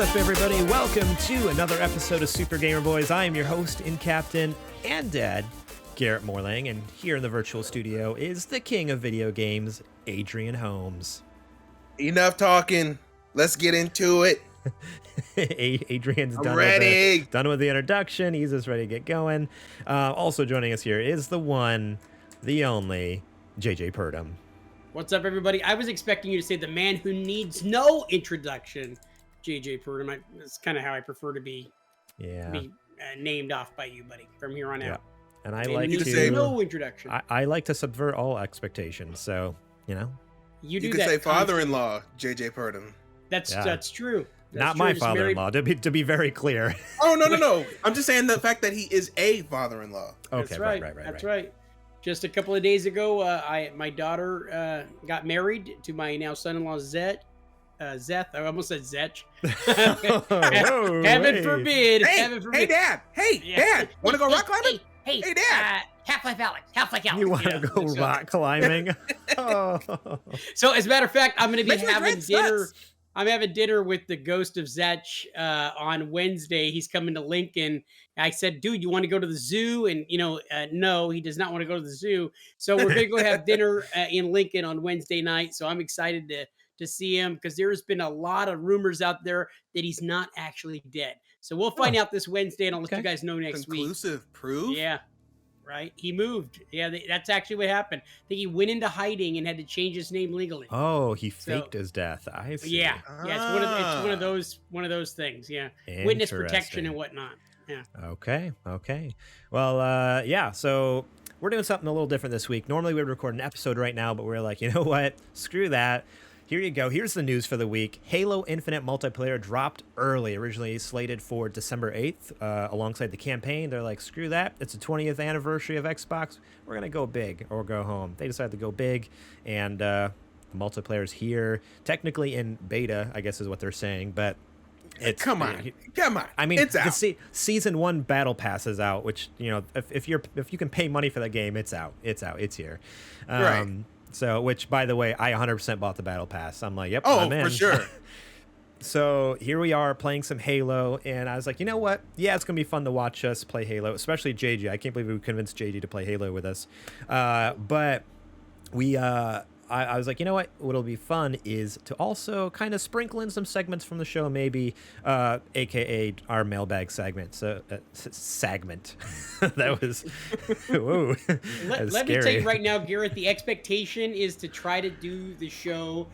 up, everybody? Welcome to another episode of Super Gamer Boys. I am your host and captain and dad, Garrett Morlang, and here in the virtual studio is the king of video games, Adrian Holmes. Enough talking. Let's get into it. Adrian's I'm done ready. Done with the introduction. He's just ready to get going. Also joining us here is the one, the only, JJ Purdom. What's up, everybody? I was expecting you to say the man who needs no introduction, JJ Purdom. That's kind of how I prefer to be named off by you, buddy, from here on out. And I Man like needs to no introduction. I like to subvert all expectations, so you know. You could that say father-in-law, JJ Purdom. That's true. That's Not true. my Just father-in-law, to be very clear. Oh no! I'm just saying the fact that he is a father-in-law. Okay, That's right. That's right. Just a couple of days ago, my daughter got married to my now son-in-law Zeth. I almost said Zetch. Heaven forbid. Hey, Dad. Hey, Dad. Want to go rock climbing? Hey, Dad. Half-Life Alex. You want to go rock climbing? Oh. So, as a matter of fact, I'm going to be Makes my having dreads dinner. nuts. I'm having dinner with the ghost of Zetch on Wednesday. He's coming to Lincoln. I said, dude, you want to go to the zoo? And, no, he does not want to go to the zoo. So we're going to go have dinner in Lincoln on Wednesday night. So I'm excited to see him because there's been a lot of rumors out there that he's not actually dead. So we'll find out this Wednesday, and I'll let you guys know next week. Conclusive proof? Yeah. Right? He moved. Yeah, that's actually what happened. I think he went into hiding and had to change his name legally. Oh, he faked his death. I see. Yeah. Yeah, it's one of those things. Yeah. Witness protection and whatnot. Yeah. Okay. Well, so we're doing something a little different this week. Normally we would record an episode right now, but we're like, you know what? Screw that. Here you go. Here's the news for the week. Halo Infinite multiplayer dropped early, originally slated for December 8th, alongside the campaign. They're like, screw that. It's the 20th anniversary of Xbox. We're going to go big or go home. They decided to go big, and the multiplayer's here. Technically in beta, I guess is what they're saying, but it's... Come on. I mean, it's out. Season 1 Battle Pass is out, which, if you can pay money for that game, it's out. It's here. Right. So, which, by the way, I 100% bought the Battle Pass. I'm like, yep, Oh, I'm in. for sure. So here we are playing some Halo, and I was like, you know what? Yeah, it's going to be fun to watch us play Halo, especially JG. I can't believe we convinced JG to play Halo with us. But I was like, you know what? What'll be fun is to also kind of sprinkle in some segments from the show, maybe, aka our mailbag segment. So, segment. That was, whoa. Let me tell you right now, Garrett, the expectation is to try to do the show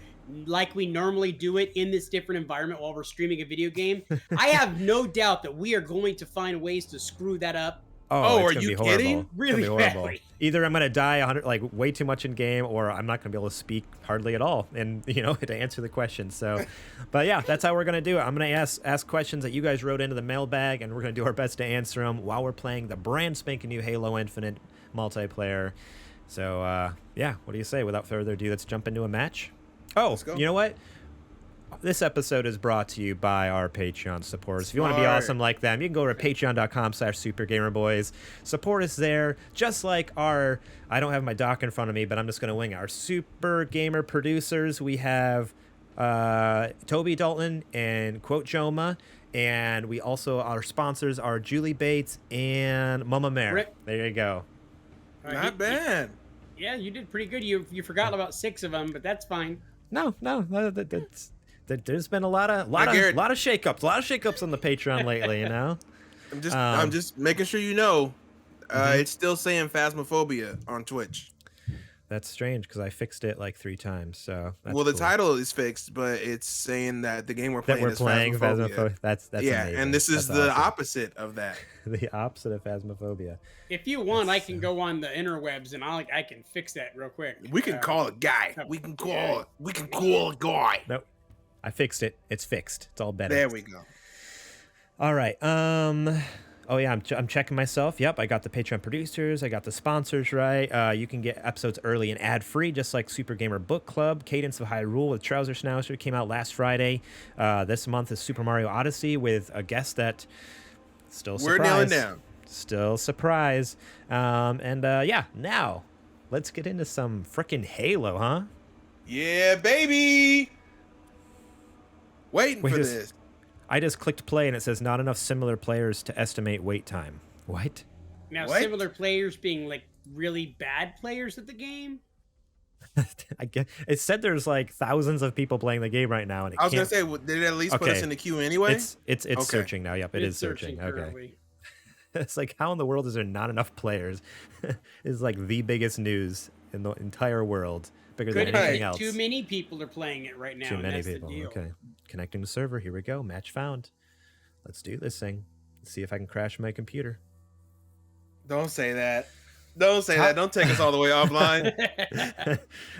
like we normally do it in this different environment while we're streaming a video game. I have no doubt that we are going to find ways to screw that up. Oh, are you kidding? Really badly. Either I'm gonna die way too much in game, or I'm not gonna be able to speak hardly at all, and to answer the questions. So, but yeah, that's how we're gonna do it. I'm gonna ask questions that you guys wrote into the mailbag, and we're gonna do our best to answer them while we're playing the brand spanking new Halo Infinite multiplayer. So yeah, what do you say? Without further ado, let's jump into a match. Oh, Let's go. You know what? This episode is brought to you by our Patreon supporters. If you want to be awesome like them, you can go to patreon.com/supergamerboys. Support us there, just like I don't have my doc in front of me, but I'm just going to wing it. Our Super Gamer producers, we have Toby Dalton and Quote Joma, and we also, our sponsors are Julie Bates and Mama Mare. Rick. There you go. Not bad. Yeah, you did pretty good. You forgot about 6 of them, but that's fine. No, that's... There's been a lot of shakeups on the Patreon lately, I'm just making sure you know. It's still saying Phasmophobia on Twitch. That's strange because I fixed it like 3 times. So that's The cool. title is fixed, but it's saying that the game we're that playing we're is playing Phasmophobia. That's yeah, amazing. and this is That's the awesome. opposite of that. The opposite of Phasmophobia. If you want, I can go on the interwebs and I can fix that real quick. We can call a guy. We can call a guy. Nope. I fixed it. It's fixed. It's all better. There we go. All right. Oh yeah, I'm checking myself. Yep, I got the Patreon producers. I got the sponsors right. You can get episodes early and ad-free, just like Super Gamer Book Club. Cadence of Hyrule with Trouser Schnauzer came out last Friday. This month is Super Mario Odyssey with a guest that still surprise. We're nailing down. Still surprise. Yeah, now let's get into some frickin' Halo, huh? Yeah, baby. Waiting for this. I just clicked play and it says not enough similar players to estimate wait time. What? Now, What? similar players being like really bad players at the game. I guess it said there's like thousands of people playing the game right now, and it I was can't. gonna say, did it at least put us in the queue anyway? It's Okay. searching now. Yep, it is It's searching. Okay. currently. It's like, how in the world is there not enough players? Is like the biggest news in the entire world, bigger than Could anything be else. too many people are playing it right now. Too and many that's people. The deal. Okay, connecting to server. Here we go. Match found. Let's do this thing. Let's see if I can crash my computer. Don't say that. Don't say that. Don't take us all the way offline.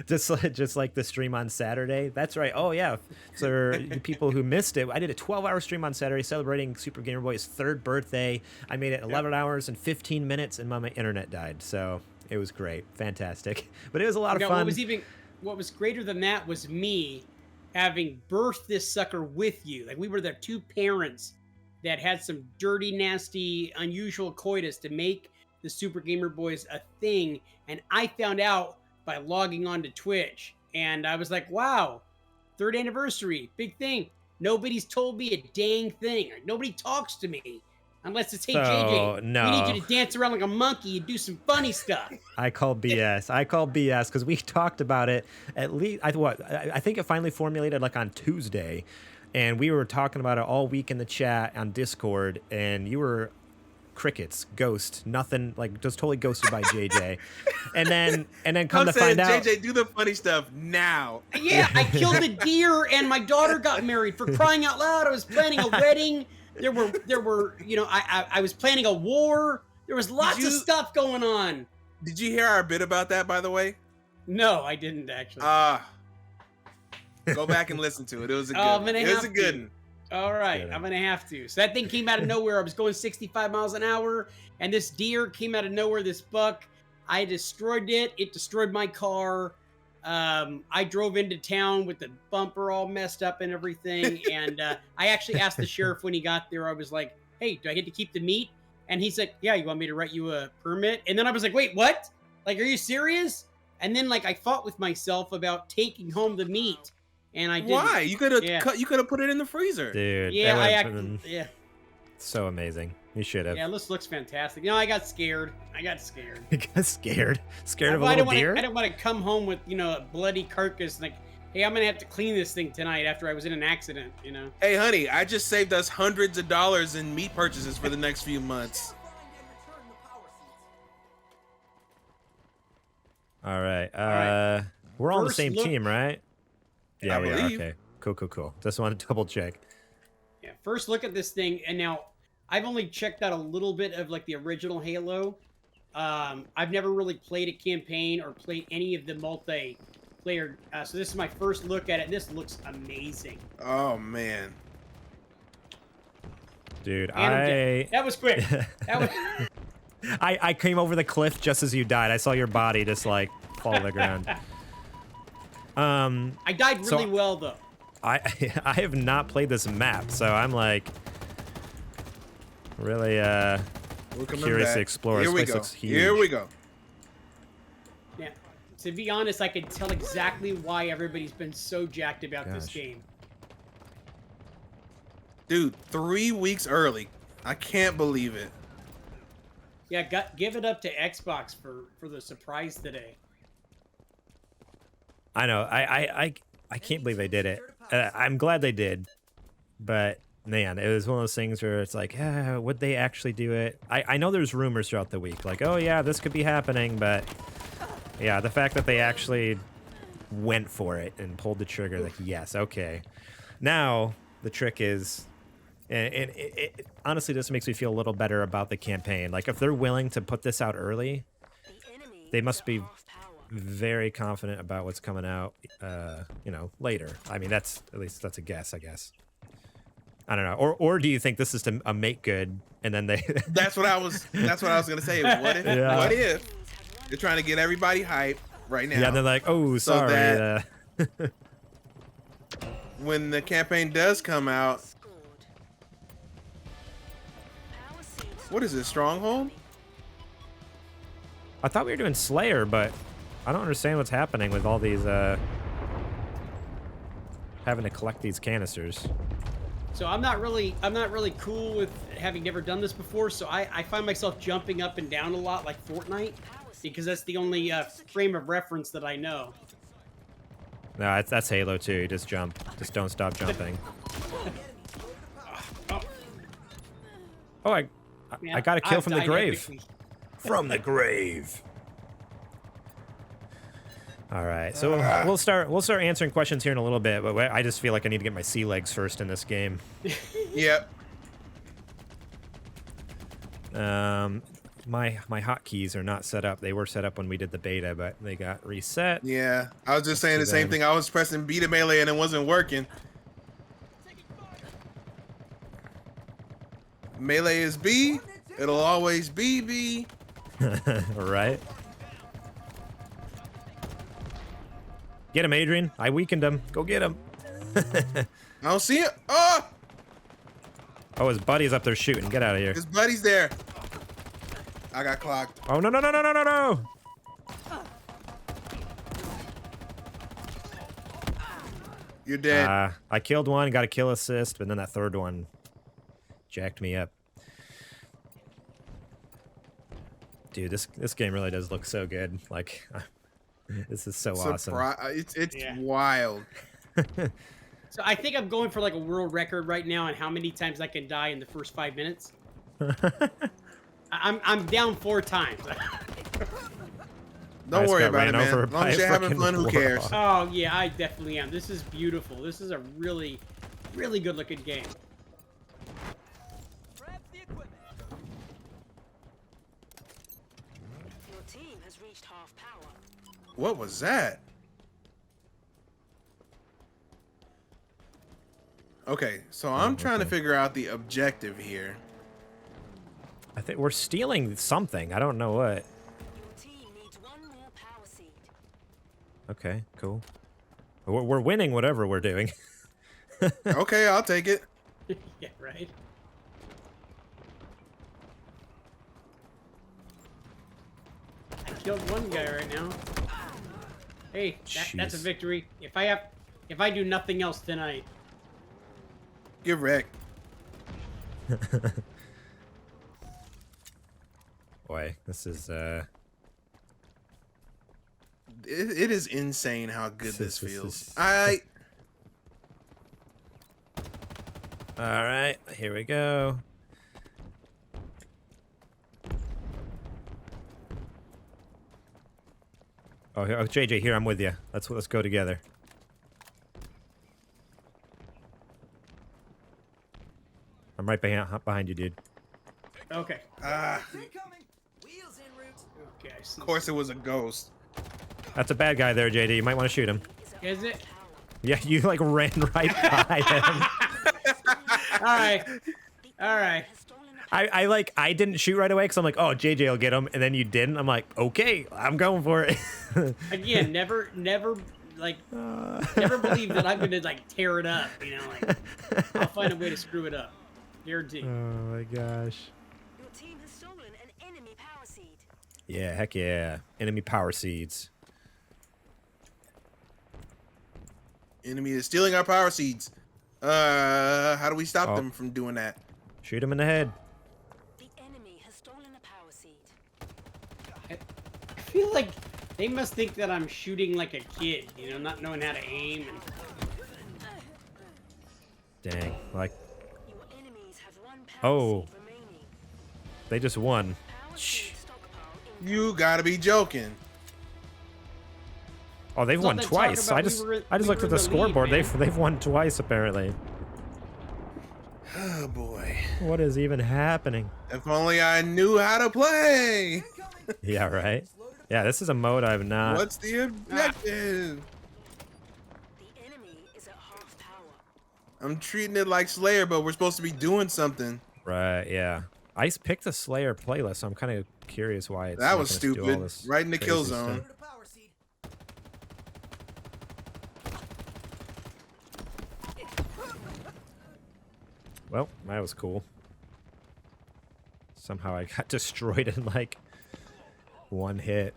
just like the stream on Saturday. That's right. Oh yeah. So for you people who missed it, I did a 12-hour stream on Saturday celebrating Super Gamer Boy's 3rd birthday. I made it 11 hours and 15 minutes, and my internet died. So it was great, fantastic. But it was a lot of fun. What was greater than that was me having birthed this sucker with you. Like we were the two parents that had some dirty, nasty, unusual coitus to make the Super Gamer Boys a thing, and I found out by logging on to Twitch, and I was like, wow, 3rd anniversary, big thing. Nobody's told me a dang thing. Nobody talks to me unless it's, hey, JJ, no. we need you to dance around like a monkey and do some funny stuff. I call BS. I call BS because we talked about it at least. I think it finally formulated like on Tuesday, and we were talking about it all week in the chat on Discord, and you were crickets, ghost, nothing, like just totally ghosted by JJ. and then come to find out, JJ, do the funny stuff now. Yeah, I killed a deer and my daughter got married. For crying out loud, I was planning a wedding. There were, you know, I was planning a war. There was lots of stuff going on. Did you hear our bit about that, by the way? No, I didn't actually. Go back and listen to it. It was a good one. It was a good one. All right, I'm gonna have to. So that thing came out of nowhere. I was going 65 miles an hour, and this deer came out of nowhere. This buck, I destroyed it. It destroyed my car. I drove into town with the bumper all messed up and everything. And I actually asked the sheriff when he got there. I was like, "Hey, do I get to keep the meat?" And he's like, "Yeah, you want me to write you a permit?" And then I was like, "Wait, what? Like, are you serious?" And then like I fought with myself about taking home the meat. And I didn't. Why? You could have You could have put it in the freezer, dude. Yeah, yeah. So amazing. You should have. Yeah, this looks fantastic. You know, I got scared. You got scared. Scared of a little deer. I don't want to come home with, you know, a bloody carcass. Like, hey, I'm gonna have to clean this thing tonight after I was in an accident. You know. Hey, honey, I just saved us hundreds of dollars in meat purchases for the next few months. All right. We're all on the same team, right? Yeah, we are. Okay. Cool. Just want to double check. Yeah. First look at this thing, and now I've only checked out a little bit of like the original Halo. I've never really played a campaign or played any of the multiplayer. So this is my first look at it. This looks amazing. Oh man. Dude, that was quick. That was. I came over the cliff just as you died. I saw your body just like fall to the ground. I died really well though. I have not played this map, so I'm like really curious to explore. Here we go. Here we go. Yeah. To be honest, I can tell exactly why everybody's been so jacked about this game. Dude, 3 weeks early. I can't believe it. Yeah, give it up to Xbox for the surprise today. I know. I can't believe they did it. I'm glad they did, but man, it was one of those things where it's like, would they actually do it? I know there's rumors throughout the week, like, oh yeah, this could be happening, but yeah, the fact that they actually went for it and pulled the trigger, like, yes, okay. Now the trick is, and it honestly just makes me feel a little better about the campaign. Like, if they're willing to put this out early, they must be very confident about what's coming out, you know, later. I mean, at least that's a guess, I guess. I don't know. Or do you think this is to make good, and then they? That's what I was gonna say. What if? Yeah. What if they're trying to get everybody hyped right now? Yeah, they're like, oh, sorry. So that when the campaign does come out, what is this, Stronghold? I thought we were doing Slayer, but I don't understand what's happening with all these having to collect these canisters. So I'm not really cool with having never done this before. So I find myself jumping up and down a lot like Fortnite because that's the only frame of reference that I know. No, that's Halo too. You just jump. Just don't stop jumping. Oh, I got a kill from the grave. From the grave. All right, so we'll start answering questions here in a little bit, but I just feel like I need to get my sea legs first in this game. Yep. My hotkeys are not set up. They were set up when we did the beta, but they got reset. Yeah, I was just saying the same thing. I was pressing B to melee and it wasn't working. Melee is B. It'll always be B. Right. Get him, Adrian. I weakened him. Go get him. I don't see it. Oh! Oh, his buddy's up there shooting. Get out of here. His buddy's there. I got clocked. Oh, no, no, no, no, no, no, no. You're dead. I killed one, got a kill assist, but then that third one jacked me up. Dude, this game really does look so good. Like, this is so awesome. It's wild. So I think I'm going for like a world record right now on how many times I can die in the first 5 minutes. I'm down 4 times. Don't worry about it, man. As long as you're having fun, who cares? Oh yeah, I definitely am. This is beautiful. This is a really, really good looking game. Your team has reached half power. What was that? Okay, so I'm trying to figure out the objective here. I think we're stealing something. I don't know what. Your team needs 1 more power seed. Okay, cool. We're winning whatever we're doing. Okay, I'll take it. Yeah, right. I killed one guy right now. Hey, that's a victory. If I do nothing else tonight. Get wrecked. Boy, this is It is insane how good this feels. All right, here we go. Oh, JJ, here, I'm with you. Let's go together. I'm right behind you, dude. Okay. Okay. Of course, it was a ghost. That's a bad guy there, JD. You might want to shoot him. Is it? Yeah, you like ran right by him. All right. All right. I didn't shoot right away because I'm like, oh, JJ will get him, and then you didn't. I'm like, okay, I'm going for it. Again, never believe that I'm gonna like tear it up. You know, like I'll find a way to screw it up. Guaranteed. Oh my gosh. Your team has stolen an enemy power seed. Yeah, heck yeah. Enemy power seeds. Enemy is stealing our power seeds. How do we stop them from doing that? Shoot him in the head. The enemy has stolen a power seed. I feel like they must think that I'm shooting like a kid, you know, not knowing how to aim. Dang, like. Your enemies have 1 power seed remaining. They just won. Power seed stockpile in You gotta be joking. Oh, they've won twice. I just looked at the scoreboard. They've won twice apparently. Oh boy. What is even happening? If only I knew how to play. Yeah, right. Yeah, this is a mode I've not. What's the objective? The enemy is at half power. I'm treating it like Slayer, but we're supposed to be doing something. Right. Yeah. I picked the Slayer playlist, so I'm kind of curious why it's. That was stupid. Right in the kill zone. Stuff. Well, that was cool. Somehow I got destroyed in like 1 hit.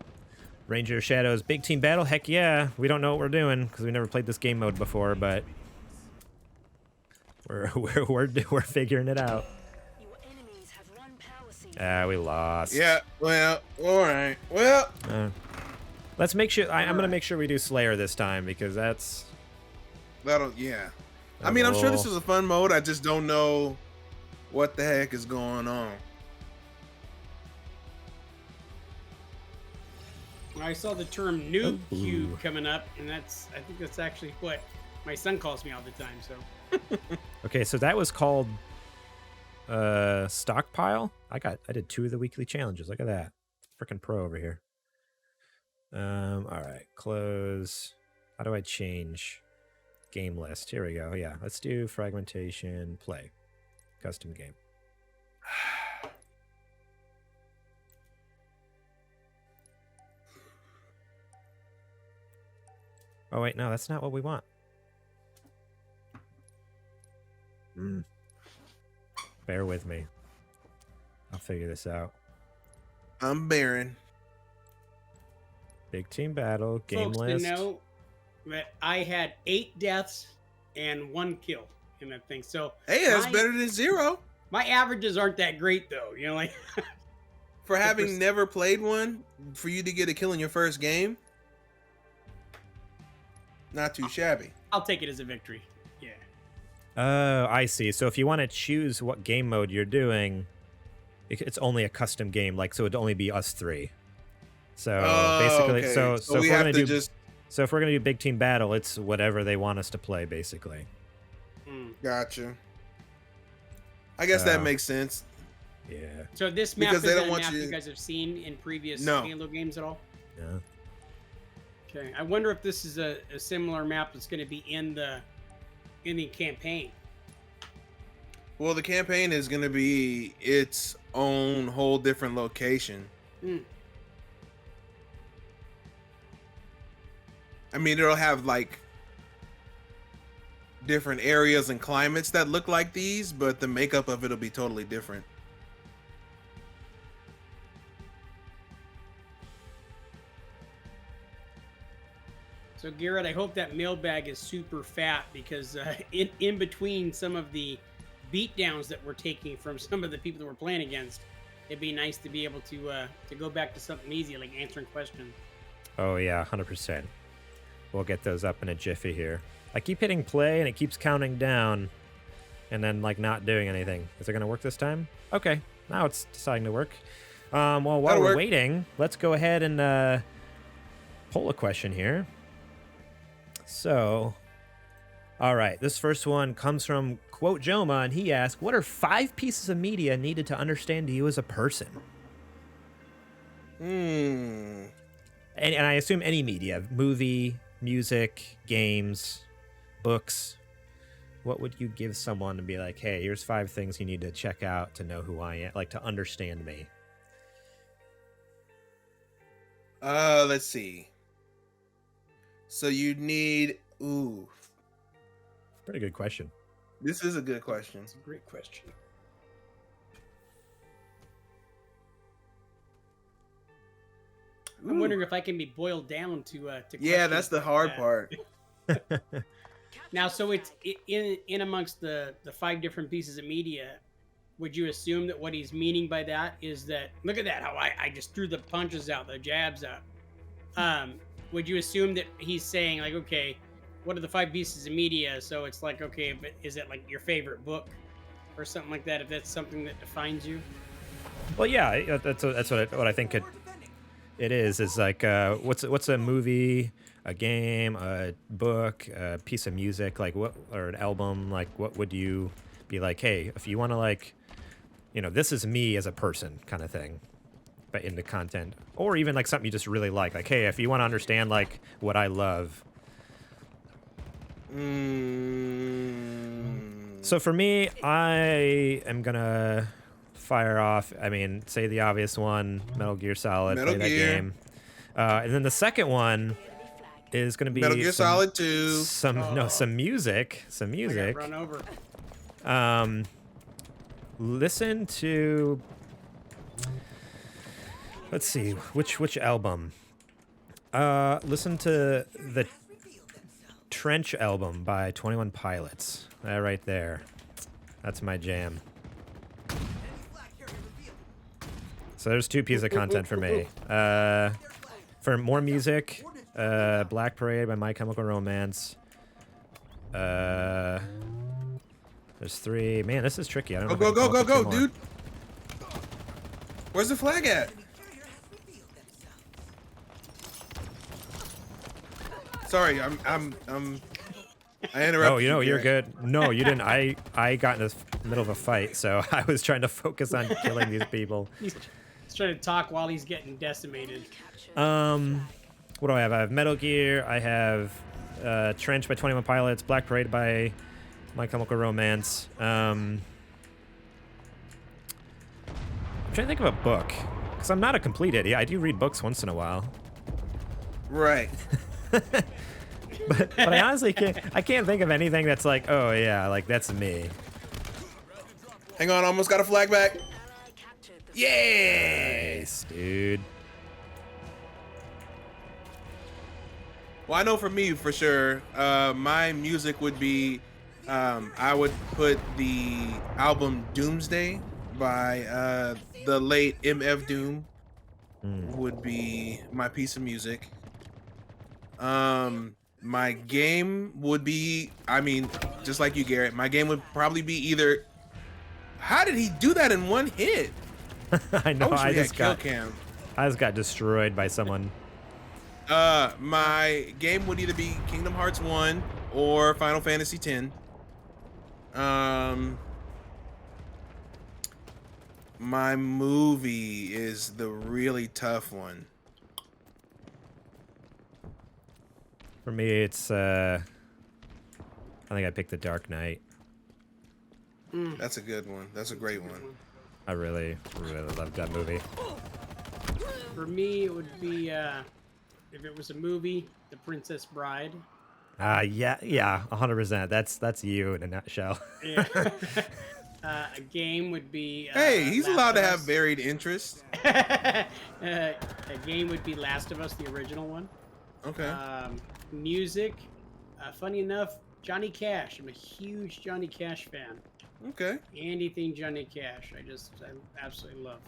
Ranger Shadows, big team battle? Heck yeah. We don't know what we're doing because we never played this game mode before, but We're figuring it out. Your enemies have one power seed. We lost. Yeah. Well. All right. Well. Let's make sure. I'm gonna make sure we do Slayer this time because that's. That'll. Yeah. I mean, I'm sure this is a fun mode. I just don't know what the heck is going on. I saw the term noob cube coming up, and I think that's actually what my son calls me all the time. So. Okay, so that was called stockpile. I did 2 of the weekly challenges. Look at that, freaking pro over here. All right, close. How do I change game list? Here we go. Yeah, let's do fragmentation, play, custom game. Oh wait, no, that's not what we want. Bear with me. I'll figure this out. I'm Baron. Big team battle, game Folks list. to know that I had 8 deaths and 1 kill in that thing. So Hey, that's better than 0. my averages aren't that great though. You know, like For having never played one, for you to get a kill in your first game, not too shabby. I'll take it as a victory. Yeah. Oh, I see. So if you want to choose what game mode you're doing, it's only a custom game, like so it'd only be us 3. So basically, okay. so So if we we're have gonna to do just so if we're gonna do big team battle, it's whatever they want us to play, basically. gotcha. I guess that makes sense. Yeah. So this map Because is they a don't want map you- you guys have seen in previous No. Halo games at all? Yeah. Okay. I wonder if this is a similar map that's going to be in the campaign. Well, the campaign is going to be its own whole different location. I mean, it'll have like different areas and climates that look like these, but the makeup of it'll be totally different. So Garrett, I hope that mailbag is super fat because in between some of the beatdowns that we're taking from some of the people that we're playing against, it'd be nice to be able to go back to something easy like answering questions. Oh yeah, 100%. We'll get those up in a jiffy here. I keep hitting play and it keeps counting down, and then like not doing anything. Is it gonna work this time? Okay, now it's deciding to work. Well, while That'll we're work. waiting, let's go ahead and pull a question here. So, all right, this first one comes from Quote Joma, and he asks, "What are 5 pieces of media needed to understand you as a person?" And I assume any media, movie, music, games, books. What would you give someone to be like, hey, here's 5 things you need to check out to know who I am, like to understand me? Let's see. So you need, Pretty good question. this is a good question. It's a great question. I'm wondering if I can be boiled down to Yeah, questions that's the like hard that. part. Now, so it's in amongst the 5 different pieces of media. Would you assume that what he's meaning by that is that, look at that, how I just threw the punches out, the jabs out. Would you assume that he's saying like, okay, what are the 5 pieces of media? So it's like, okay, but is it like your favorite book or something like that? If that's something that defines you. Well, yeah, that's what I think it is. Is like what's a movie, a game, a book, a piece of music, like what, or an album? Like what would you be like? Hey, if you want to like, this is me as a person, kind of thing, but in the content, or even like something you just really like. Like, hey, if you want to understand like what I love. So for me, I am gonna fire off. I mean, say the obvious one, Metal Gear Solid. Metal play that Gear. game. And then the second one is gonna be Metal Gear Solid 2. some music. Some I got music. run over. Listen to. Let's see, which album? Listen to the Trench album by 21 Pilots. That right there. That's my jam. So there's 2 pieces of content for me. For more music, Black Parade by My Chemical Romance. There's 3. Man, this is tricky. I don't know. Go, if I can go, come go, up go, with 2 more. dude. Where's the flag at? Sorry, I interrupted. Oh, you know, you're Garrett. good. No, you didn't. I got in the middle of a fight, so I was trying to focus on killing these people. He's trying to talk while he's getting decimated. What do I have? I have Metal Gear. I have Trench by 21 Pilots. Black Parade by My Chemical Romance. I'm trying to think of a book, because I'm not a complete idiot. I do read books once in a while. Right. But I honestly can't think of anything that's like, oh yeah, like that's me. Hang on, almost got a flag back. Ally captured the Yeah. Nice, dude. Well, I know for me, for sure, my music would be, I would put the album Doomsday by the late MF Doom would be my piece of music. My game would be, I mean, just like you, Garrett, my game would probably be either, how did he do that in one hit? I know. wish we I had just kill got cam. destroyed by someone. My game would either be Kingdom Hearts 1 or Final Fantasy X. My movie is the really tough one. For me, it's I think I picked The Dark Knight. That's a good one. That's a great one. I really, really loved that movie. For me, it would be if it was a movie, The Princess Bride. Yeah, 100%. That's you in a nutshell. Yeah. A game would be. Hey, he's Last allowed to of have Us. varied interests. A game would be Last of Us, the original one. Okay. Music, funny enough, Johnny Cash. I'm a huge Johnny Cash fan. Okay. Anything Johnny Cash, I absolutely love.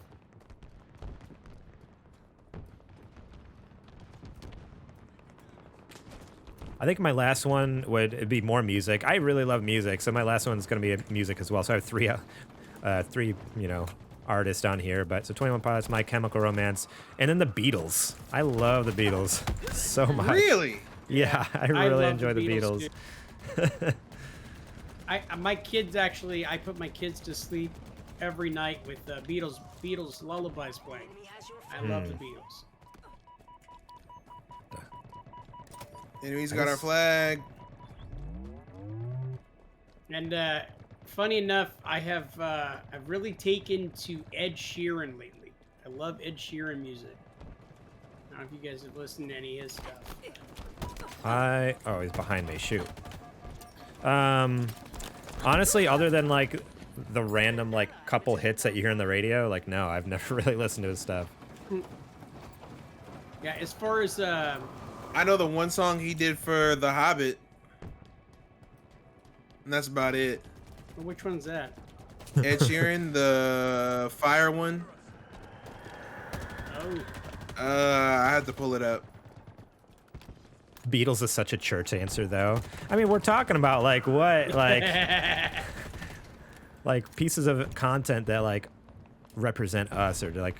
I think my last one would be more music. I really love music, so my last one's gonna be music as well. So I have three artists on here. But so 21 Pilots, My Chemical Romance, and then the Beatles. I love the Beatles so much. Really? Yeah, I I really love enjoy the Beatles. too. My kids actually, I put my kids to sleep every night with Beatles lullabies playing. enemy has your I love the Beatles. Enemies got our flag. And funny enough, I've really taken to Ed Sheeran lately. I love Ed Sheeran music. I don't know if you guys have listened to any of his stuff. Oh, he's behind me. Shoot. Honestly, other than like the random like couple hits that you hear on the radio, like no, I've never really listened to his stuff. Yeah, as far as I know the one song he did for The Hobbit. And that's about it. which one's that? Ed Sheeran, the fire one. Oh, I had to pull it up. Beatles is such a church answer, though. I mean, we're talking about like what, like pieces of content that like represent us, or like,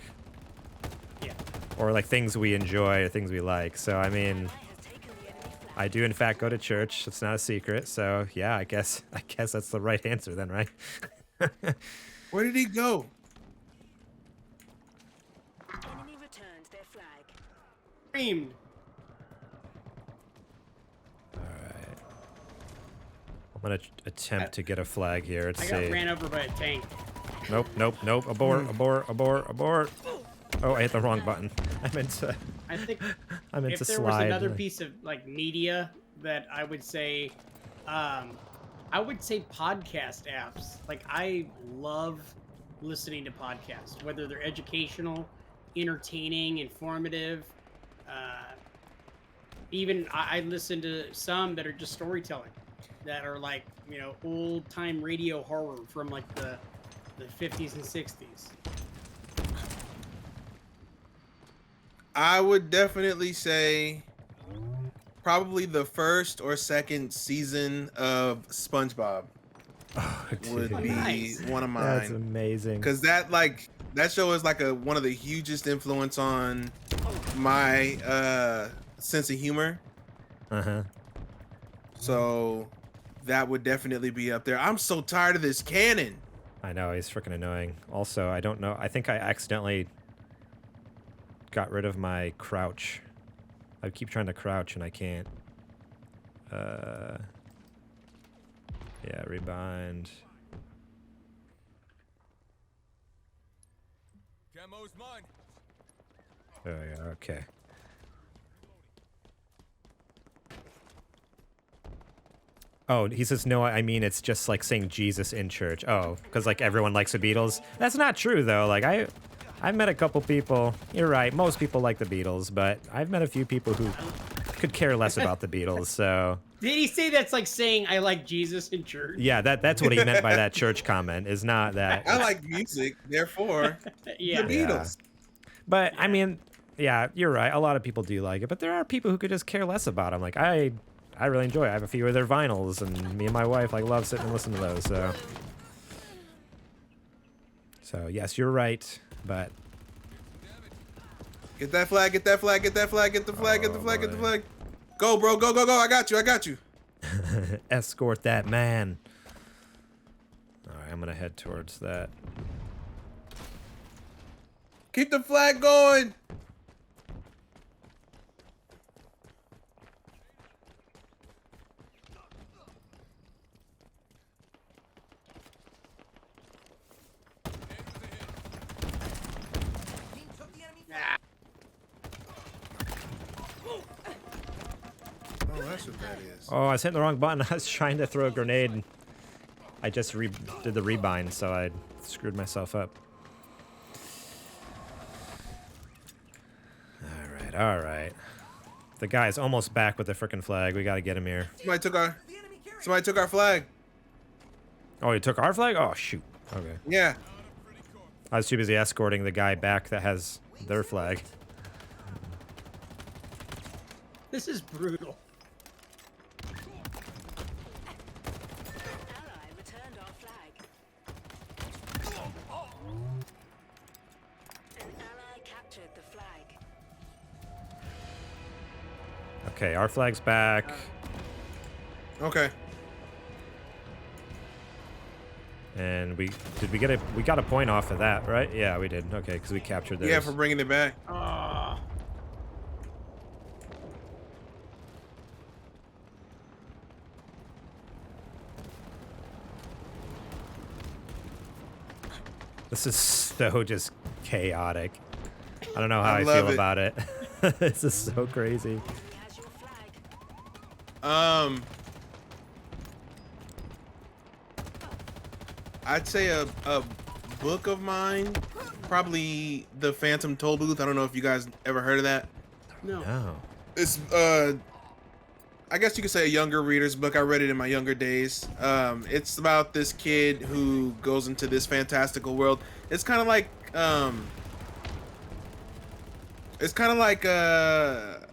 yeah. or like things we enjoy or things we like. So I mean, has taken the enemy flag. I do in fact go to church. It's not a secret. So yeah, I guess that's the right answer then, right? Where did he go? Enemy returned their flag. Screamed. I'm gonna attempt to get a flag here. Let's I got see. ran over by a tank. Nope. Abort. Oh, I hit the wrong button. I meant to I think slide. if there was another piece of like media that I would say podcast apps. Like I love listening to podcasts, whether they're educational, entertaining, informative. Even I listen to some that are just storytelling. that are like, you know, old time radio horror from like the 50s and 60s? I would definitely say probably the first or second season of SpongeBob Oh, would dude. be Nice. one of That's mine. amazing. Because that show is like one of the hugest influence on my sense of humor. Uh-huh. So that would definitely be up there. I'm so tired of this cannon. I know, he's freaking annoying. Also, I don't know. I think I accidentally got rid of my crouch. I keep trying to crouch and I can't. Yeah, rebind. Camo's mine. Oh, yeah, okay. Oh, he says, no, I mean, it's just like saying Jesus in church. Oh, because like everyone likes the Beatles. That's not true, though. Like, I've met a couple people. You're right. Most people like the Beatles, but I've met a few people who could care less about the Beatles, so... Did he say that's like saying I like Jesus in church? Yeah, that's what he meant by that church comment, is not that... I like music, therefore Yeah. the Beatles. But, I mean, yeah, you're right. A lot of people do like it, but there are people who could just care less about them. Like, I really enjoy it. I have a few of their vinyls, and me and my wife like love sitting and listening to those, so... So, yes, you're right, but... Get that flag, get that flag, get that flag, get the flag, get the flag, get the boy. flag. Go, bro, go, go, go. I got you, I got you. Escort that man. Alright, I'm gonna head towards that. Keep the flag going. Oh, that's what that is. Oh, I was hitting the wrong button. I was trying to throw a grenade. And I just did the rebind, so I screwed myself up. Alright, alright. The guy's almost back with the frickin' flag. We gotta get him here. Somebody took our flag. Oh, he took our flag? Oh, shoot. Okay. Yeah. I was too busy escorting the guy back that has their flag. This is brutal. An ally returned our flag. An ally captured the flag. Okay, our flag's back. Okay. And we got a point off of that, right? Yeah, we did. Okay, because we captured theirs. Yeah, for bringing it back. Ah. This is so just chaotic. I don't know how I love feel it. about it. This is so crazy. He has your flag. I'd say a book of mine, probably the Phantom Tollbooth. I don't know if you guys ever heard of that. No. Oh. It's I guess you could say a younger reader's book. I read it in my younger days. It's about this kid who goes into this fantastical world. It's kind of like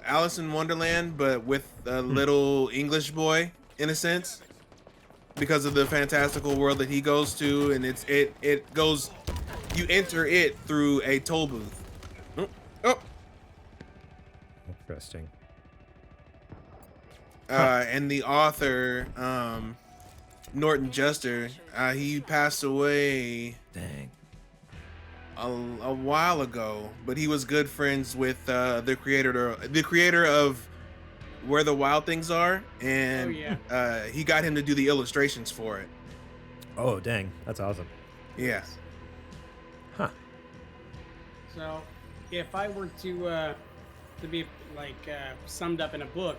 Alice in Wonderland, but with a little English boy in a sense, because of the fantastical world that he goes to, and it goes, you enter it through a toll booth. Oh. Interesting. And the author, Norton Juster, he passed away Dang. a while ago, but he was good friends with the creator of Where the Wild Things Are, and he got him to do the illustrations for it. Oh, dang. That's awesome. Yeah. Huh. So, if I were to be like summed up in a book,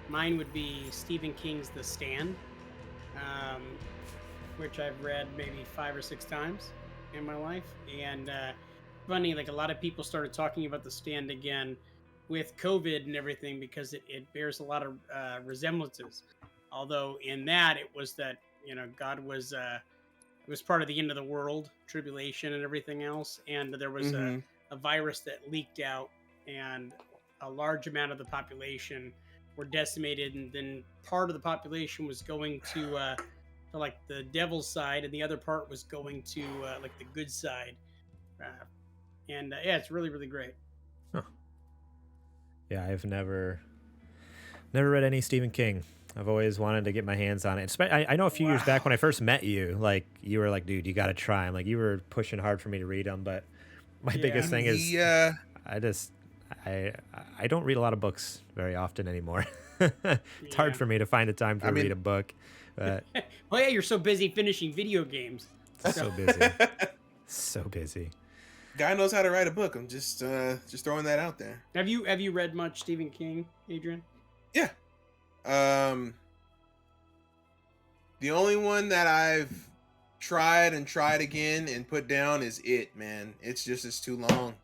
mine would be Stephen King's The Stand, which I've read maybe 5 or 6 times in my life. And funny, like a lot of people started talking about The Stand again with COVID and everything because it bears a lot of resemblances. Although in that it was that God was it was part of the end of the world, tribulation and everything else, and there was a virus that leaked out, and a large amount of the population were decimated, and then part of the population was going to like the devil's side, and the other part was going to like the good side. Yeah, it's really, really great. Huh. Yeah, I've never read any Stephen King. I've always wanted to get my hands on it. I know a few years back when I first met you, like you were like, dude, you got to try. I'm like, you were pushing hard for me to read them, but my biggest thing is I don't read a lot of books very often anymore. It's hard for me to find the time to read a book. But well, yeah, you're so busy finishing video games. So busy. So busy. Guy knows how to write a book. I'm just throwing that out there. Have you read much Stephen King, Adrian? Yeah. The only one that I've tried again and put down is It, man. It's too long.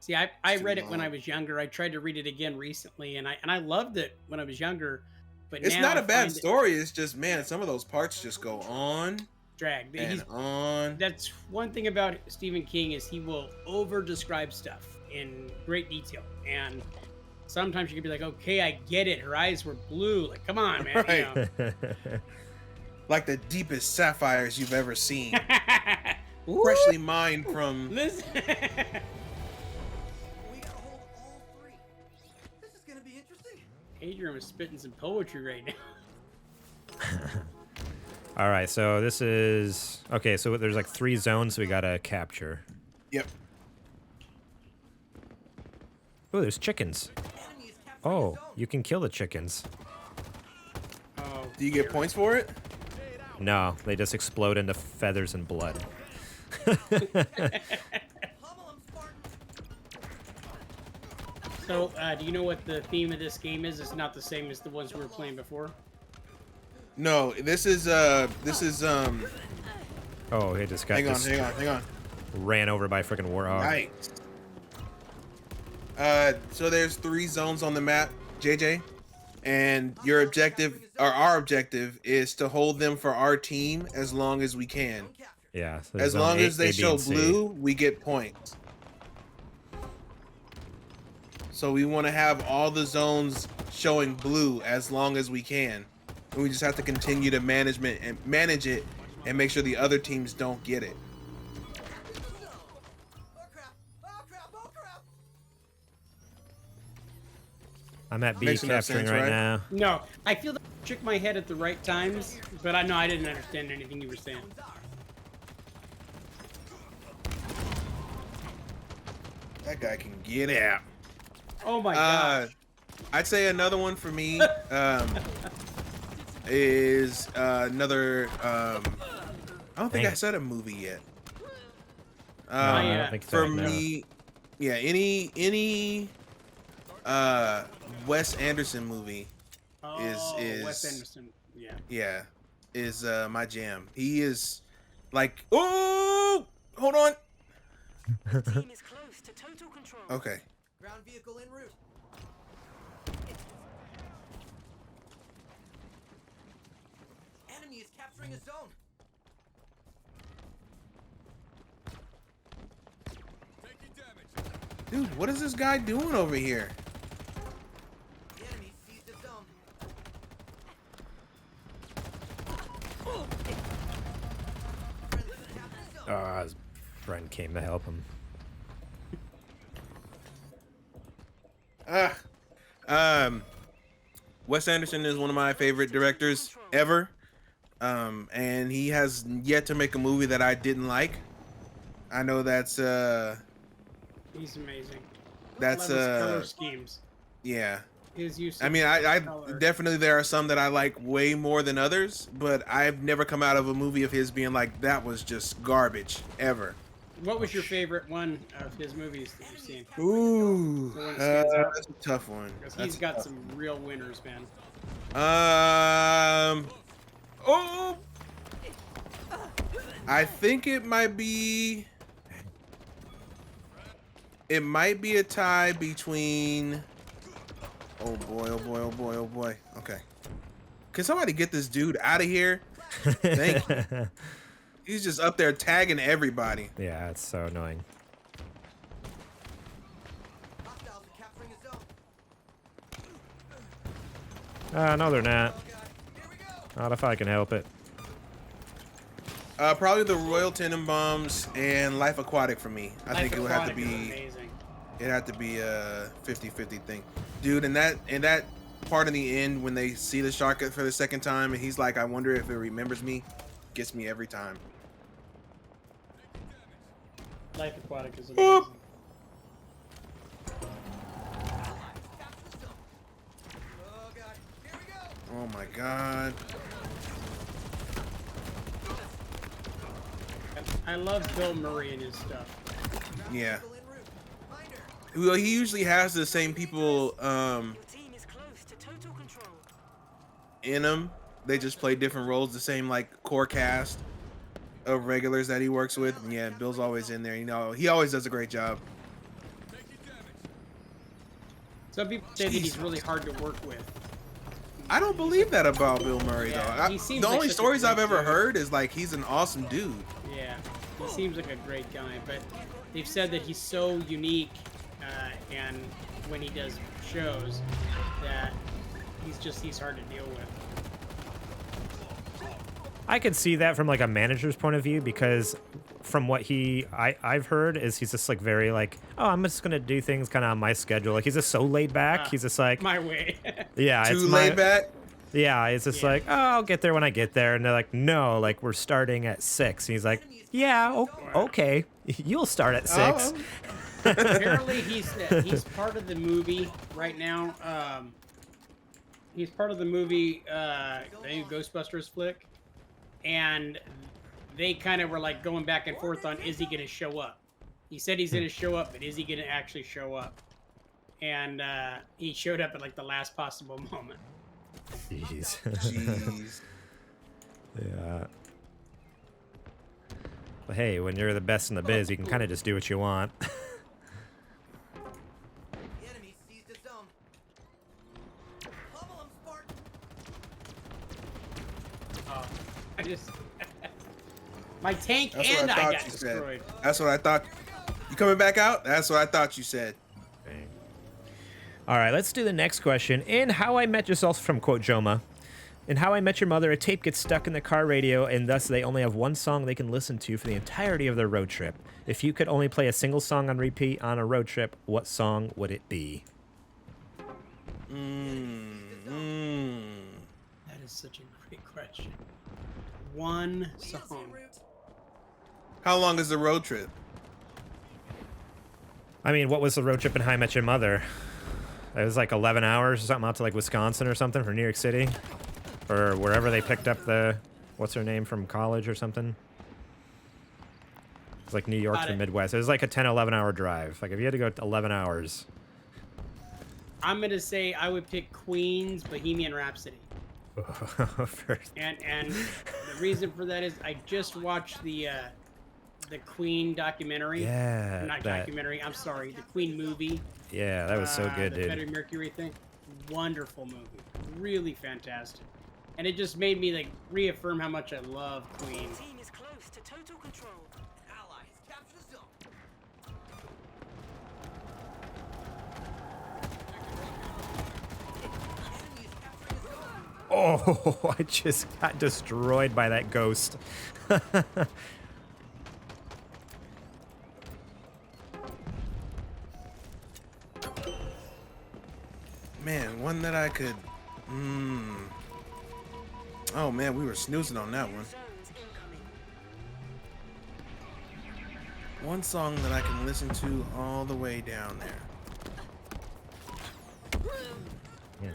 See, I read it when I was younger. I tried to read it again recently, and I loved it when I was younger. But it's now not a bad story. It's just, man, some of those parts just go on. Dragged. On. That's one thing about Stephen King is he will over describe stuff in great detail, and sometimes you can be like, okay, I get it. Her eyes were blue. Like, come on, man. Right. Like the deepest sapphires you've ever seen. Freshly mined from. Listen. We gotta hold all three. This is gonna be interesting. Adrian was spitting some poetry right now. All right, so this is okay. So there's like 3 zones we gotta capture. Yep. Oh, there's chickens. Oh, you can kill the chickens. Oh, Do you get points for it? No, they just explode into feathers and blood. So, do you know what the theme of this game is? It's not the same as the ones we were playing before. No, this is Oh, he just got hang on. ran over by a freaking warhog. Right. So there's 3 zones on the map, JJ, and your objective, or our objective, is to hold them for our team as long as we can. Yeah. So As long as they show blue, we get points. So we want to have all the zones showing blue as long as we can. And we just have to continue to manage it and make sure the other teams don't get it. I'm at B Makes no capturing sense, right right? now. No, I feel that I shook my head at the right times, but I didn't understand anything you were saying. That guy can get out. Oh my gosh. I'd say another one for me is another. I don't think I said a movie yet. I don't think so, For me, yeah, any Wes Anderson movie is Wes Anderson. yeah, is my jam. He is like, oh, hold on. The team is close to total control. Okay. Ground vehicle en route. Enemy is capturing a zone. Dude, what is this guy doing over here? The enemy seized a zone. Friendly captured zone. His friend came to help him. Wes Anderson is one of my favorite directors ever. And he has yet to make a movie that I didn't like. I know that's He's amazing. that's Love his color schemes. yeah. His use. I mean, I color. definitely, there are some that I like way more than others, but I've never come out of a movie of his being like, that was just garbage ever. What was your favorite one of his movies that you've seen? Ooh, The one that stands out? that's a tough one. Because That's he's got some real winners, man. Oh, I think it might be a tie between Oh boy, oh boy, oh boy, oh boy. Okay. Can somebody get this dude out of here? Thank you. He's just up there tagging everybody. Yeah, it's so annoying. Hostiles are capturing a zone. No, they're not. Oh god. Here we go. Not if I can help it. Probably the Royal Tenenbaums and Life Aquatic for me. I think it would have to Aquatic is be. amazing. It'd have to be a 50-50 thing, dude. And that part in the end when they see the shark for the second time and he's like, I wonder if it remembers me, gets me every time. Life Aquatic is Boop. amazing. Oh god. Here we go. Oh my god. I love Bill Murray and his stuff. Yeah. Still en route. Find her. Well, he usually has the same people Your team is close to total control. in him. They just play different roles, the same like core cast of regulars that he works with. And yeah, Bill's always in there. You know, he always does a great job. Some people say that he's really hard to work with. I don't believe that about Bill Murray Yeah, though. he seems The like only such a stories great I've ever dude. heard is like he's an awesome dude. Yeah, he seems like a great guy, but they've said that he's so unique, and when he does shows, that he's hard to deal with. I could see that from like a manager's point of view because from what I've heard is he's just like very like, oh, I'm just gonna do things kind of on my schedule. Like he's just so laid back. He's just like, My way. yeah, Too it's laid back. Yeah, it's just Yeah. like, oh, I'll get there when I get there, and they're like, no, like we're starting at 6. And he's like, yeah, okay, you'll start at 6. Oh. Apparently, he's part of the movie right now. He's part of the movie, the new Ghostbusters flick, and they kind of were like going back and forth on, is he going to show up? He said he's going to show up, but is he going to actually show up? And he showed up at like the last possible moment. Jeez. Jeez. Yeah. But hey, when you're the best in the biz, you can kind of just do what you want. The enemy seized a zone. Pummel him, Spartan. I just my tank That's and what I I thought got you destroyed. said. That's what I thought. You coming back out? That's what I thought you said. All right, let's do the next question. In How I Met Yourself from quote Joma. In How I Met Your Mother, a tape gets stuck in the car radio, and thus they only have one song they can listen to for the entirety of their road trip. If you could only play a single song on repeat on a road trip, what song would it be? That is such a great question. One song. How long is the road trip? I mean, what was the road trip in How I Met Your Mother? It was like 11 hours or something out to like Wisconsin or something from New York City. Or wherever they picked up the, what's her name, from college or something. It's like New York to the Midwest. It was like a 10, 11 hour drive. Like if you had to go 11 hours. I'm going to say I would pick Queen's Bohemian Rhapsody. First. And the reason for that is I just watched the Queen documentary. Yeah. Not that- documentary, I'm sorry, the Queen movie. Yeah, that was so good, the dude. Freddie Mercury thing. Wonderful movie. Really fantastic. And it just made me like reaffirm how much I love Queen. Your team is close to total control. Allies capture the zone. Enemy is capturing a zone. Oh, I just got destroyed by that ghost. Man, one that I could. Oh man, we were snoozing on that one. Zones incoming. One song that I can listen to all the way down there. Yeah.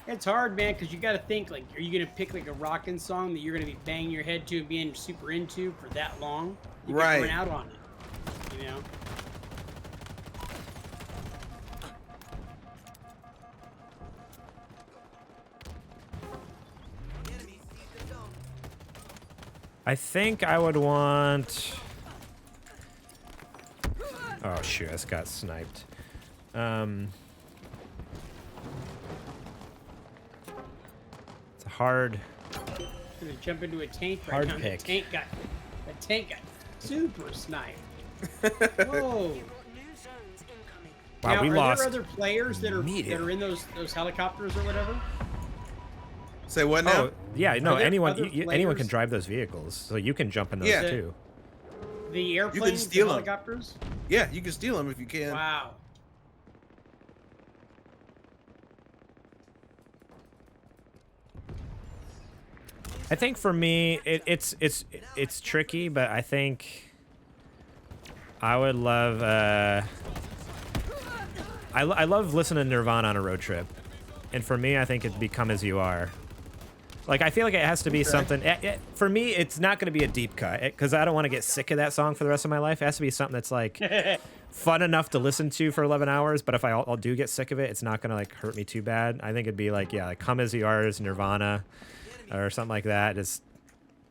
It's hard, man, because you got to think like, are you gonna pick like a rockin' song that you're gonna be banging your head to and being super into for that long? You Right. Get run out on it, you know. The enemy seized a zone. I think I would want. Oh shoot, I just got sniped. It's a hard. Gonna jump into a tank right Hard now. pick. The tank got super sniped. Whoa. You've got new zones incoming. Wow, Now, we are lost. there other players that are immediately. in those helicopters or whatever? Say what now? Oh yeah, no. Are there Anyone other anyone can players? drive those vehicles, so you can jump in those Yeah. too. The airplanes, steal the 'em. helicopters? Yeah, you can steal them if you can. Wow. I think for me, it's tricky, but I think I would love. I love listening to Nirvana on a road trip, and for me, I think it'd be "Come as You Are." Like I feel like it has to be something. For me, it's not going to be a deep cut because I don't want to get sick of that song for the rest of my life. It has to be something that's like fun enough to listen to for 11 hours. But if I'll do get sick of it, it's not going to like hurt me too bad. I think it'd be like like "Come as You Are" is Nirvana. Or something like that. Just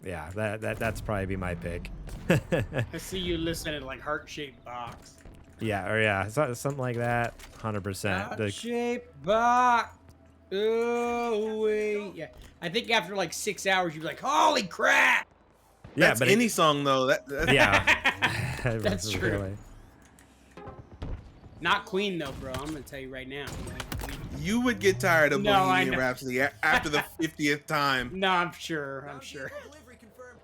yeah, that's probably be my pick. I see you listening to like heart-shaped box. yeah, something like that. 100%. Heart-shaped box. Oh wait, yeah. I think after like 6 hours, you'd be like, "Holy crap!" Yeah, That's but any song though. yeah, That's true. Really. Not Queen though, bro. I'm gonna tell you right now. You would get tired of No, I Bohemian know. Rhapsody after the 50th time. No, I'm sure. I'm sure. Delivery confirmed.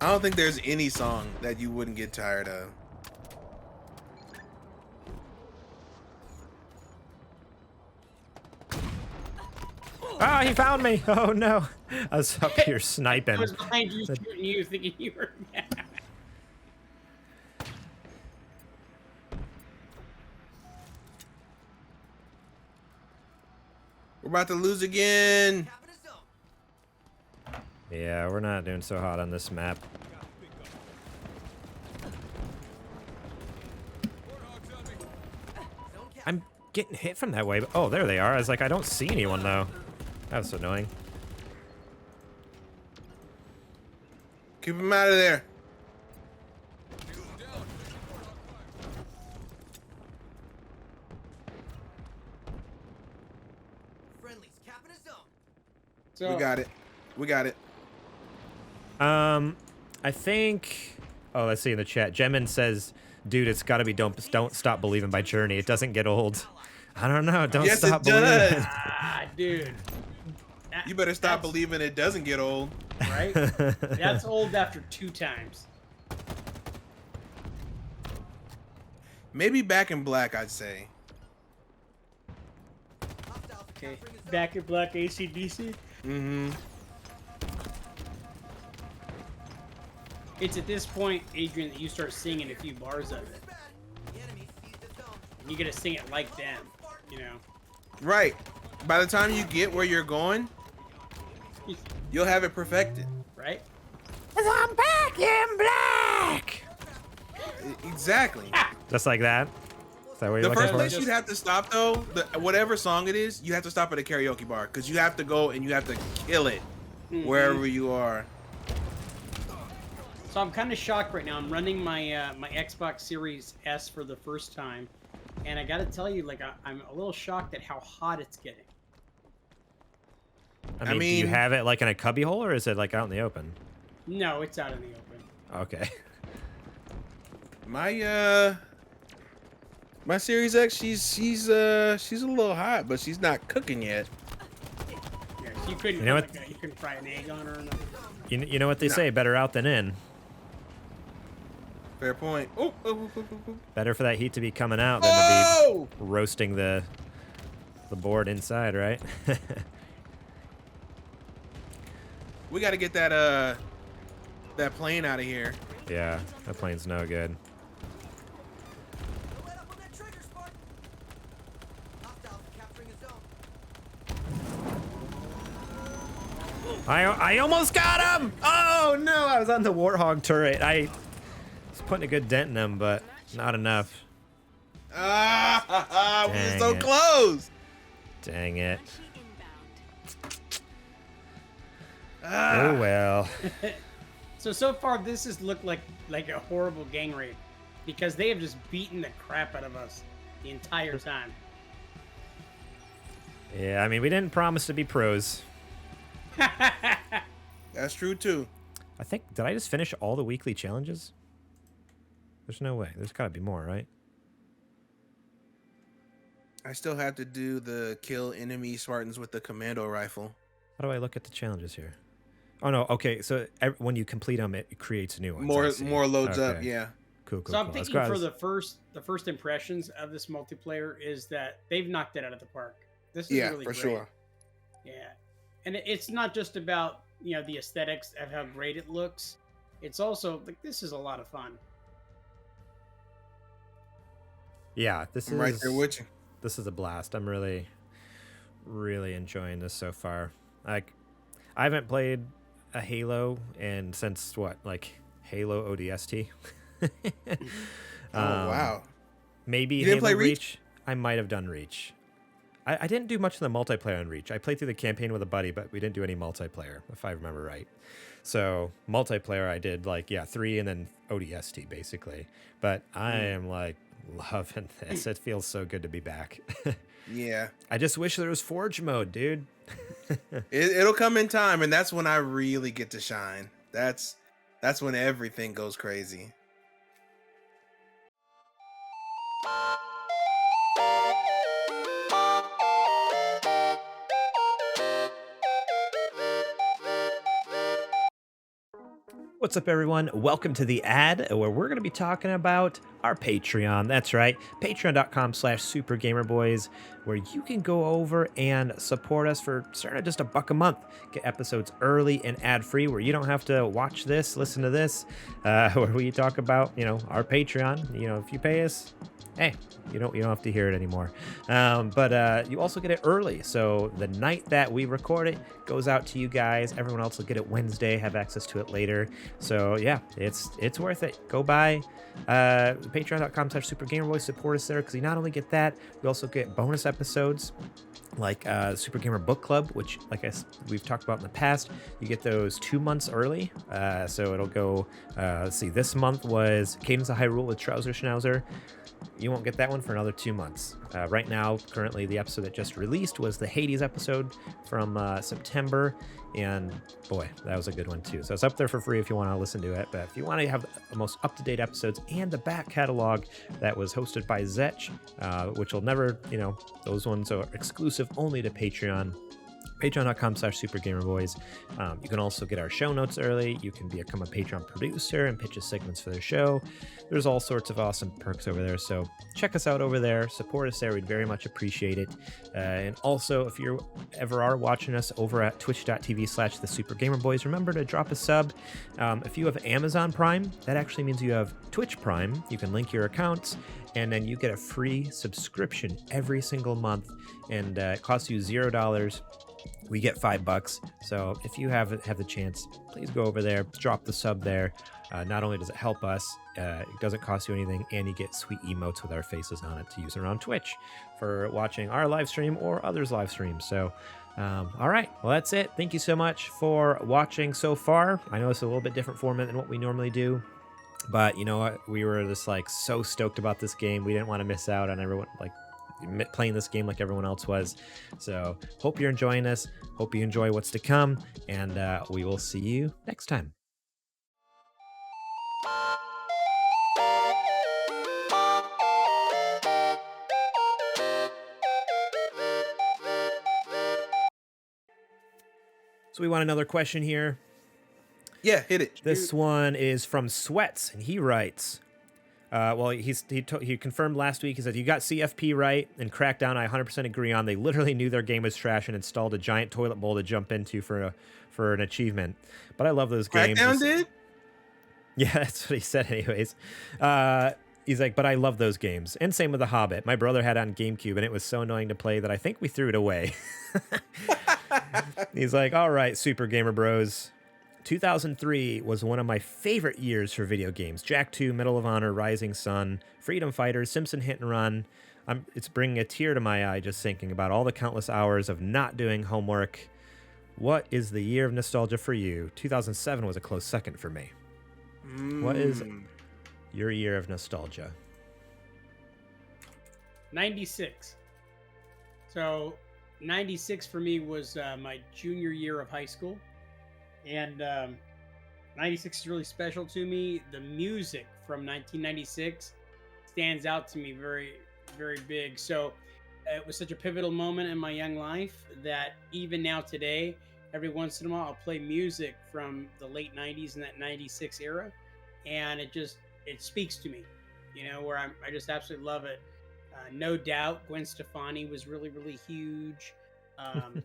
I don't think there's any song that you wouldn't get tired of. Oh, he found me. Oh no, I was up here sniping. I was behind you, shooting you, thinking you were. We're about to lose again. Cap in a zone. Yeah, we're not doing so hot on this map. Zone cap. I'm getting hit from that way. But, oh, there they are. I was like, I don't see anyone though. That was annoying. Keep him out of there. Friendlies. Cap in a zone. So, We got it. We got it. I think. Oh, let's see in the chat. Jemin says, "Dude, it's got to be don't stop believing by Journey. It doesn't get old." I don't know. Don't Yes, stop it does. believing. dude. You better stop That's- believing it doesn't get old. Right? That's old after 2 times. Maybe Back in Black, I'd say. Hostiles Okay. capturing a zone. Back in Black AC/DC. Mm-hmm. It's at this point, Adrian, that you start singing a few bars of it. Bad. The enemy seized the zone. And you gotta sing it like them, you know. Right. By the time you get where you're going, you'll have it perfected. Right? I'm back in black. Exactly. Just like that. Is that what you're The looking first for? place you'd have to stop though, whatever song it is, you have to stop at a karaoke bar because you have to go and you have to kill it wherever you are. So I'm kind of shocked right now. I'm running my my Xbox Series S for the first time, and I gotta tell you, like I'm a little shocked at how hot it's getting. I mean, do you mean- have it like in a cubby hole, or is it like out in the open? No, it's out in the open. Okay. My Series X, she's a little hot, but she's not cooking yet. Yeah, so you couldn't. You know what? You couldn't fry an egg on her or nothing. You know what they say? Better out than in. Fair point. Oh, oh, oh, oh, oh. Better for that heat to be coming out than to Oh! be roasting the board inside, right? We got to get that that plane out of here. Yeah, that plane's no good. Don't let up on that trigger, Spark. Hostiles capturing a zone. I almost got him! Oh no, I was on the Warthog turret. I was putting a good dent in him, but not enough. Ah, we were Dang so it. close. Dang it. Inbound. Oh well. So far this has looked like a horrible gang rape. because they have just beaten the crap out of us the entire time. Yeah, I mean, we didn't promise to be pros. That's true too. I think, did I just finish all the weekly challenges? There's no way. There's got to be more, right? I still have to do the kill enemy Spartans with the commando rifle. How do I look at the challenges here? Oh, no. Okay, so when you complete them, it creates new ones. More loads up, Okay. yeah. Cool. So I'm thinking for the first impressions of this multiplayer is that they've knocked it out of the park. This is really for great. sure. Yeah, and it's not just about the aesthetics of how great it looks. It's also like this is a lot of fun. Yeah, I'm right there with you. This is a blast. I'm really, really enjoying this so far. Like, I haven't played a Halo since Halo ODST. Wow. Maybe you Halo didn't play Reach? I might have done Reach. I didn't do much of the multiplayer on Reach. I played through the campaign with a buddy, but we didn't do any multiplayer, if I remember right. So multiplayer, I did 3 and then ODST basically. But I am loving this. It feels so good to be back. Yeah. I just wish there was Forge mode, dude. It'll come in time, and that's when I really get to shine. That's when everything goes crazy. What's up, everyone? Welcome to the ad where we're going to be talking about our Patreon. That's right, patreon.com/supergamerboys, where you can go over and support us for starting at just $1 a month. Get episodes early and ad-free where you don't have to watch this, listen to this, where we talk about, our Patreon. If you pay us, hey, you don't have to hear it anymore. But you also get it early. So the night that we record it goes out to you guys. Everyone else will get it Wednesday, have access to it later. So yeah, it's worth it. Go by patreon.com/supergamerboys. Support us there because you not only get that, we also get bonus episodes like Super Gamer Book Club, which we've talked about in the past. You get those 2 months early. So it'll go, let's see, this month was Cadence of Hyrule with Trouser Schnauzer. You won't get that one for another 2 months. Right now, currently, the episode that just released was the Hades episode from September. And boy, that was a good one too. So it's up there for free if you want to listen to it. But if you want to have the most up-to-date episodes and the back catalog that was hosted by Zetch, which will never, those ones are exclusive only to Patreon. Patreon.com/supergamerboys. You can also get our show notes early. You can become a Patreon producer and pitch us segments for the show. There's all sorts of awesome perks over there. So check us out over there. Support us there. We'd very much appreciate it. And also, if you ever are watching us over at twitch.tv/thesupergamerboys, remember to drop a sub. If you have Amazon Prime, that actually means you have Twitch Prime. You can link your accounts, and then you get a free subscription every single month. And it costs you $0. We get $5. So if you have the chance, please go over there, drop the sub there. Not only does it help us, it doesn't cost you anything, and you get sweet emotes with our faces on it to use around Twitch for watching our live stream or others' live streams. So, all right, well, that's it. Thank you so much for watching so far. I know it's a little bit different format than what we normally do, but you know what? We were just so stoked about this game. We didn't want to miss out on everyone playing this game like everyone else was. So hope you're enjoying this. Hope you enjoy what's to come, and we will see you next time. So we want another question here. Yeah, hit it. This one is from Sweats, and he writes, he confirmed last week. He said, you got CFP right, and Crackdown I 100% agree on. They literally knew their game was trash and installed a giant toilet bowl to jump into for an achievement. But I love those games. Crackdown did? Yeah, that's what he said anyways. He's like, but I love those games. And same with The Hobbit. My brother had it on GameCube, and it was so annoying to play that I think we threw it away. He's like, all right, Super Gamer Bros. 2003 was one of my favorite years for video games. Jak 2, Medal of Honor, Rising Sun, Freedom Fighters, Simpson Hit and Run. It's bringing a tear to my eye just thinking about all the countless hours of not doing homework. What is the year of nostalgia for you? 2007 was a close second for me. What is Your year of nostalgia. 96. So 96 for me was my junior year of high school. And 96 is really special to me. The music from 1996 stands out to me very, very big. So it was such a pivotal moment in my young life that even now today, every once in a while, I'll play music from the late 90s and that 96 era. And it speaks to me, where I just absolutely love it. No doubt, Gwen Stefani was really, really huge. The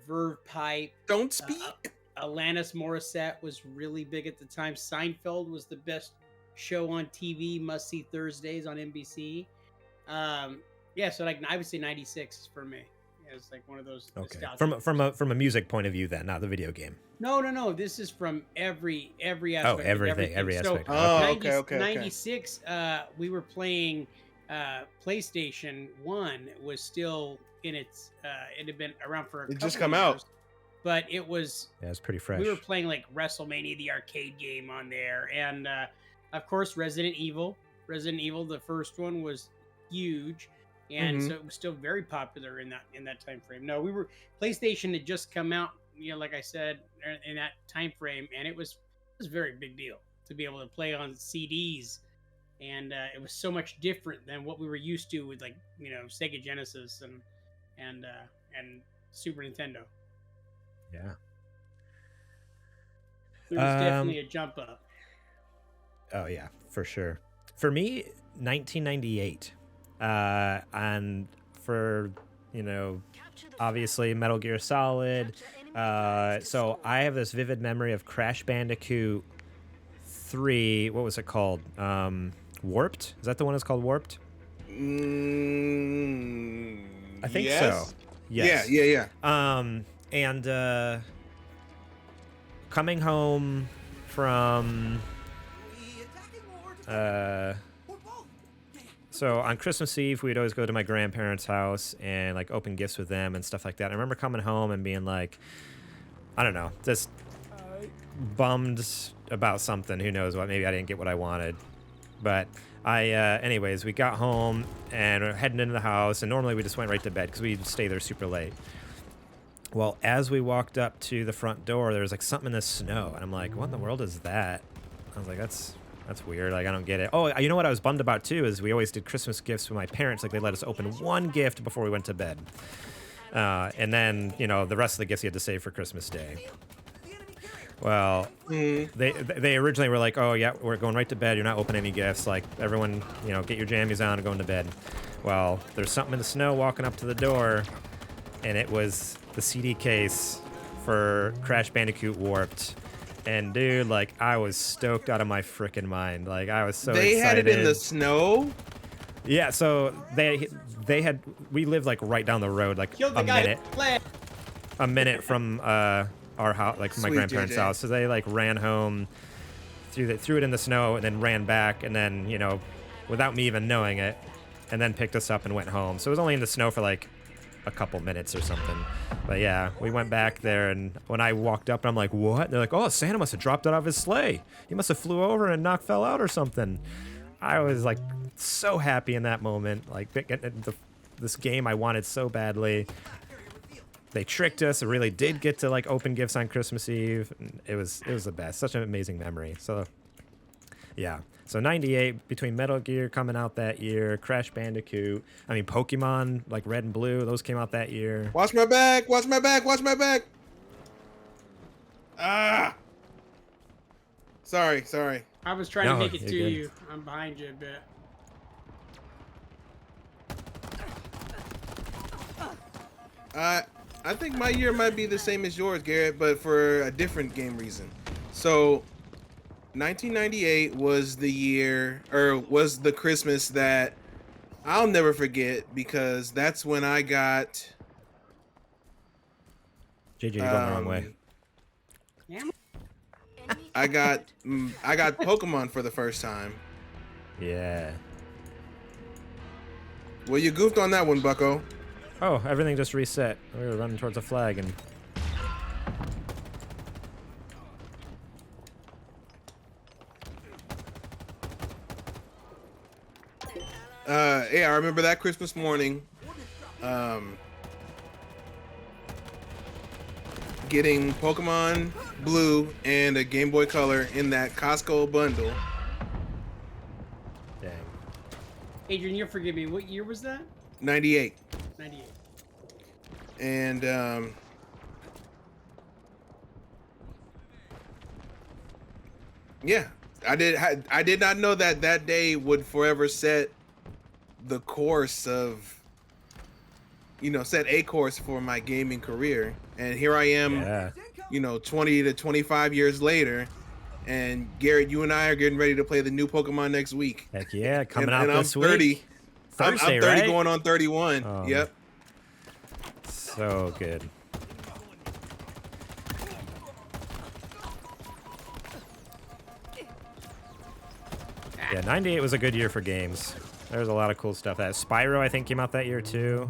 Verve Pipe. Don't speak. Alanis Morissette was really big at the time. Seinfeld was the best show on TV. Must see Thursdays on NBC. So like I would say 96 for me. It's like one of those. Okay. nostalgic- From a music point of view, then, not the video game. No. This is from every aspect. Oh, everything, every aspect. Okay. 96. We were playing. PlayStation 1 was still in its. It had been around for. It just come out. But it was. Yeah, it's pretty fresh. We were playing like WrestleMania, the arcade game on there, and of course Resident Evil. Resident Evil, the first one, was huge, and so it was still very popular in that time frame. No, PlayStation had just come out, like I said, in that time frame, and it was a very big deal to be able to play on CDs, and it was so much different than what we were used to with like Sega Genesis and Super Nintendo. Yeah. There was definitely a jump up. Oh yeah, for sure. For me, 1998, and for obviously Metal Gear Solid. So I have this vivid memory of Crash Bandicoot 3. What was it called? Warped? Is that the one that's called Warped? I think so. Yes. Yeah. And coming home from so on Christmas Eve, we'd always go to my grandparents' house and like open gifts with them and stuff like that. I remember coming home and being like, I don't know, just bummed about something. Who knows what? Maybe I didn't get what I wanted. But anyways, we got home and we're heading into the house, and normally we just went right to bed because we'd stay there super late. Well, as we walked up to the front door, there was like something in the snow, and I'm like, what in the world is that? I was like, that's weird. Like, I don't get it. Oh, you know what I was bummed about too is we always did Christmas gifts with my parents. Like, they let us open one gift before we went to bed, and then the rest of the gifts you had to save for Christmas Day. Well, they originally were like, oh yeah, we're going right to bed. You're not opening any gifts. Like, everyone, get your jammies on and going to bed. Well, there's something in the snow walking up to the door, and it was the CD case for Crash Bandicoot Warped. And dude, like, I was stoked out of my freaking mind. Like, I was so excited. They had it in the snow? Yeah, so they had, we lived like right down the road, like a minute from our house, like my grandparents' house. So they like ran home, threw it in the snow, and then ran back, and then without me even knowing it, and then picked us up and went home. So it was only in the snow for like a couple minutes or something. But yeah, we went back there, and when I walked up, I'm like, what? They're like, oh, Santa must have dropped it off his sleigh. He must have flew over and fell out or something. I was like so happy in that moment. Like, this game I wanted so badly. They tricked us. It really did get to like open gifts on Christmas Eve. It was the best. Such an amazing memory. So yeah. So 98, between Metal Gear coming out that year, Crash Bandicoot, I mean Pokemon, like Red and Blue, those came out that year. Watch my back! Watch my back! Watch my back! Ah! Sorry. I was trying to make it to good. you. I'm behind you a bit. I think my year might be the same as yours, Garrett, but for a different game reason. So 1998 was the year, or was the Christmas that I'll never forget, because that's when I got... JJ, you're going the wrong way. I got Pokemon for the first time. Yeah. Well, you goofed on that one, Bucko. Oh, everything just reset. We were running towards a flag, and Yeah, I remember that Christmas morning. Getting Pokemon Blue and a Game Boy Color in that Costco bundle. Dang. Adrian, you'll forgive me. What year was that? 98. 98. And yeah, I did not know that that day would forever set the course of, you know, set a course for my gaming career. And here I am, Yeah. you know, 20 to 25 years later. And Garrett, you and I are getting ready to play the new Pokemon next week. Heck yeah, coming and out I'm this 30. week. Thursday, I'm 30 right? going on 31. Yep. So good. Yeah, 98 was a good year for games. There's a lot of cool stuff. That Spyro, I think, came out that year too.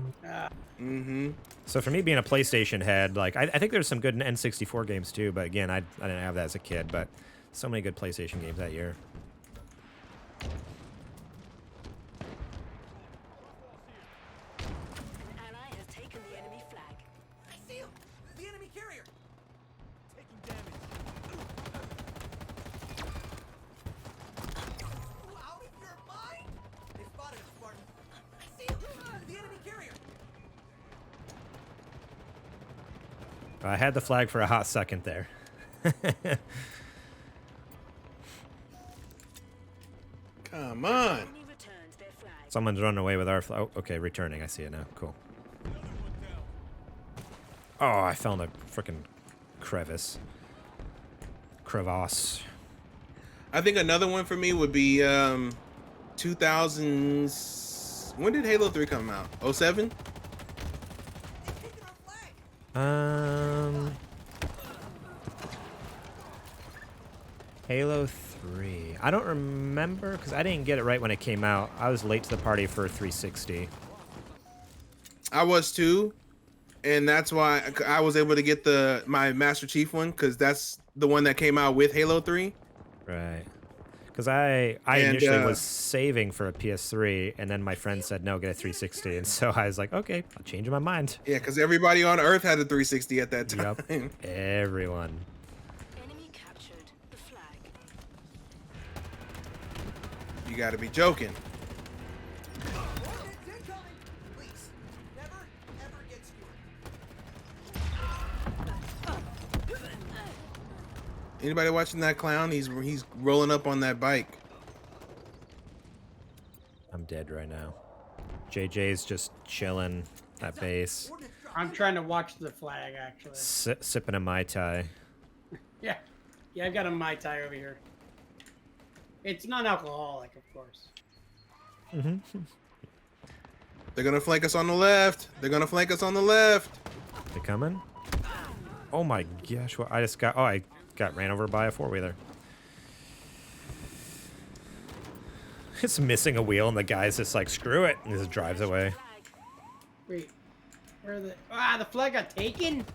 Mm-hmm. So for me being a PlayStation head, like I think there's some good N64 games too, but again, I didn't have that as a kid, but so many good PlayStation games that year. An ally has taken the enemy flag. I see him! The enemy carrier! Taking damage. Out of your mind? They spotted him, Spartan. I see him! The enemy carrier! I had the flag for a hot second there. Come on. Enemy returns their flag. Someone's running away with our flag. Oh, okay, returning. I see it now. Cool. Oh, I fell in a freaking crevice. Crevasse. I think another one for me would be 2000s. When did Halo 3 come out? 07? They've taken our flag! Halo 3. I don't remember because I didn't get it right when it came out. I was late to the party for 360. I was too, and that's why I was able to get my Master Chief one, because that's the one that came out with Halo 3. Right. Because I initially was saving for a PS3, and then my friend said, no, get a 360. And so I was like, okay, I'll change my mind. Yeah, because everybody on Earth had a 360 at that time. Yep. Everyone. Enemy captured the flag. You got to be joking. Coordinates incoming! Please, never, ever get skewered. Anybody watching that clown? He's rolling up on that bike. I'm dead right now. JJ's just chilling at base, I'm trying to watch the flag, actually. sipping a Mai Tai. Yeah. Yeah, I've got a Mai Tai over here. It's non-alcoholic, of course. They're going to flank us on the left. They're going to flank us on the left. They coming? Oh my gosh! Well, I got ran over by a four-wheeler. It's missing a wheel, and the guy's just like, screw it, and just drives away. Wait. Where are the... Ah, the flag got taken?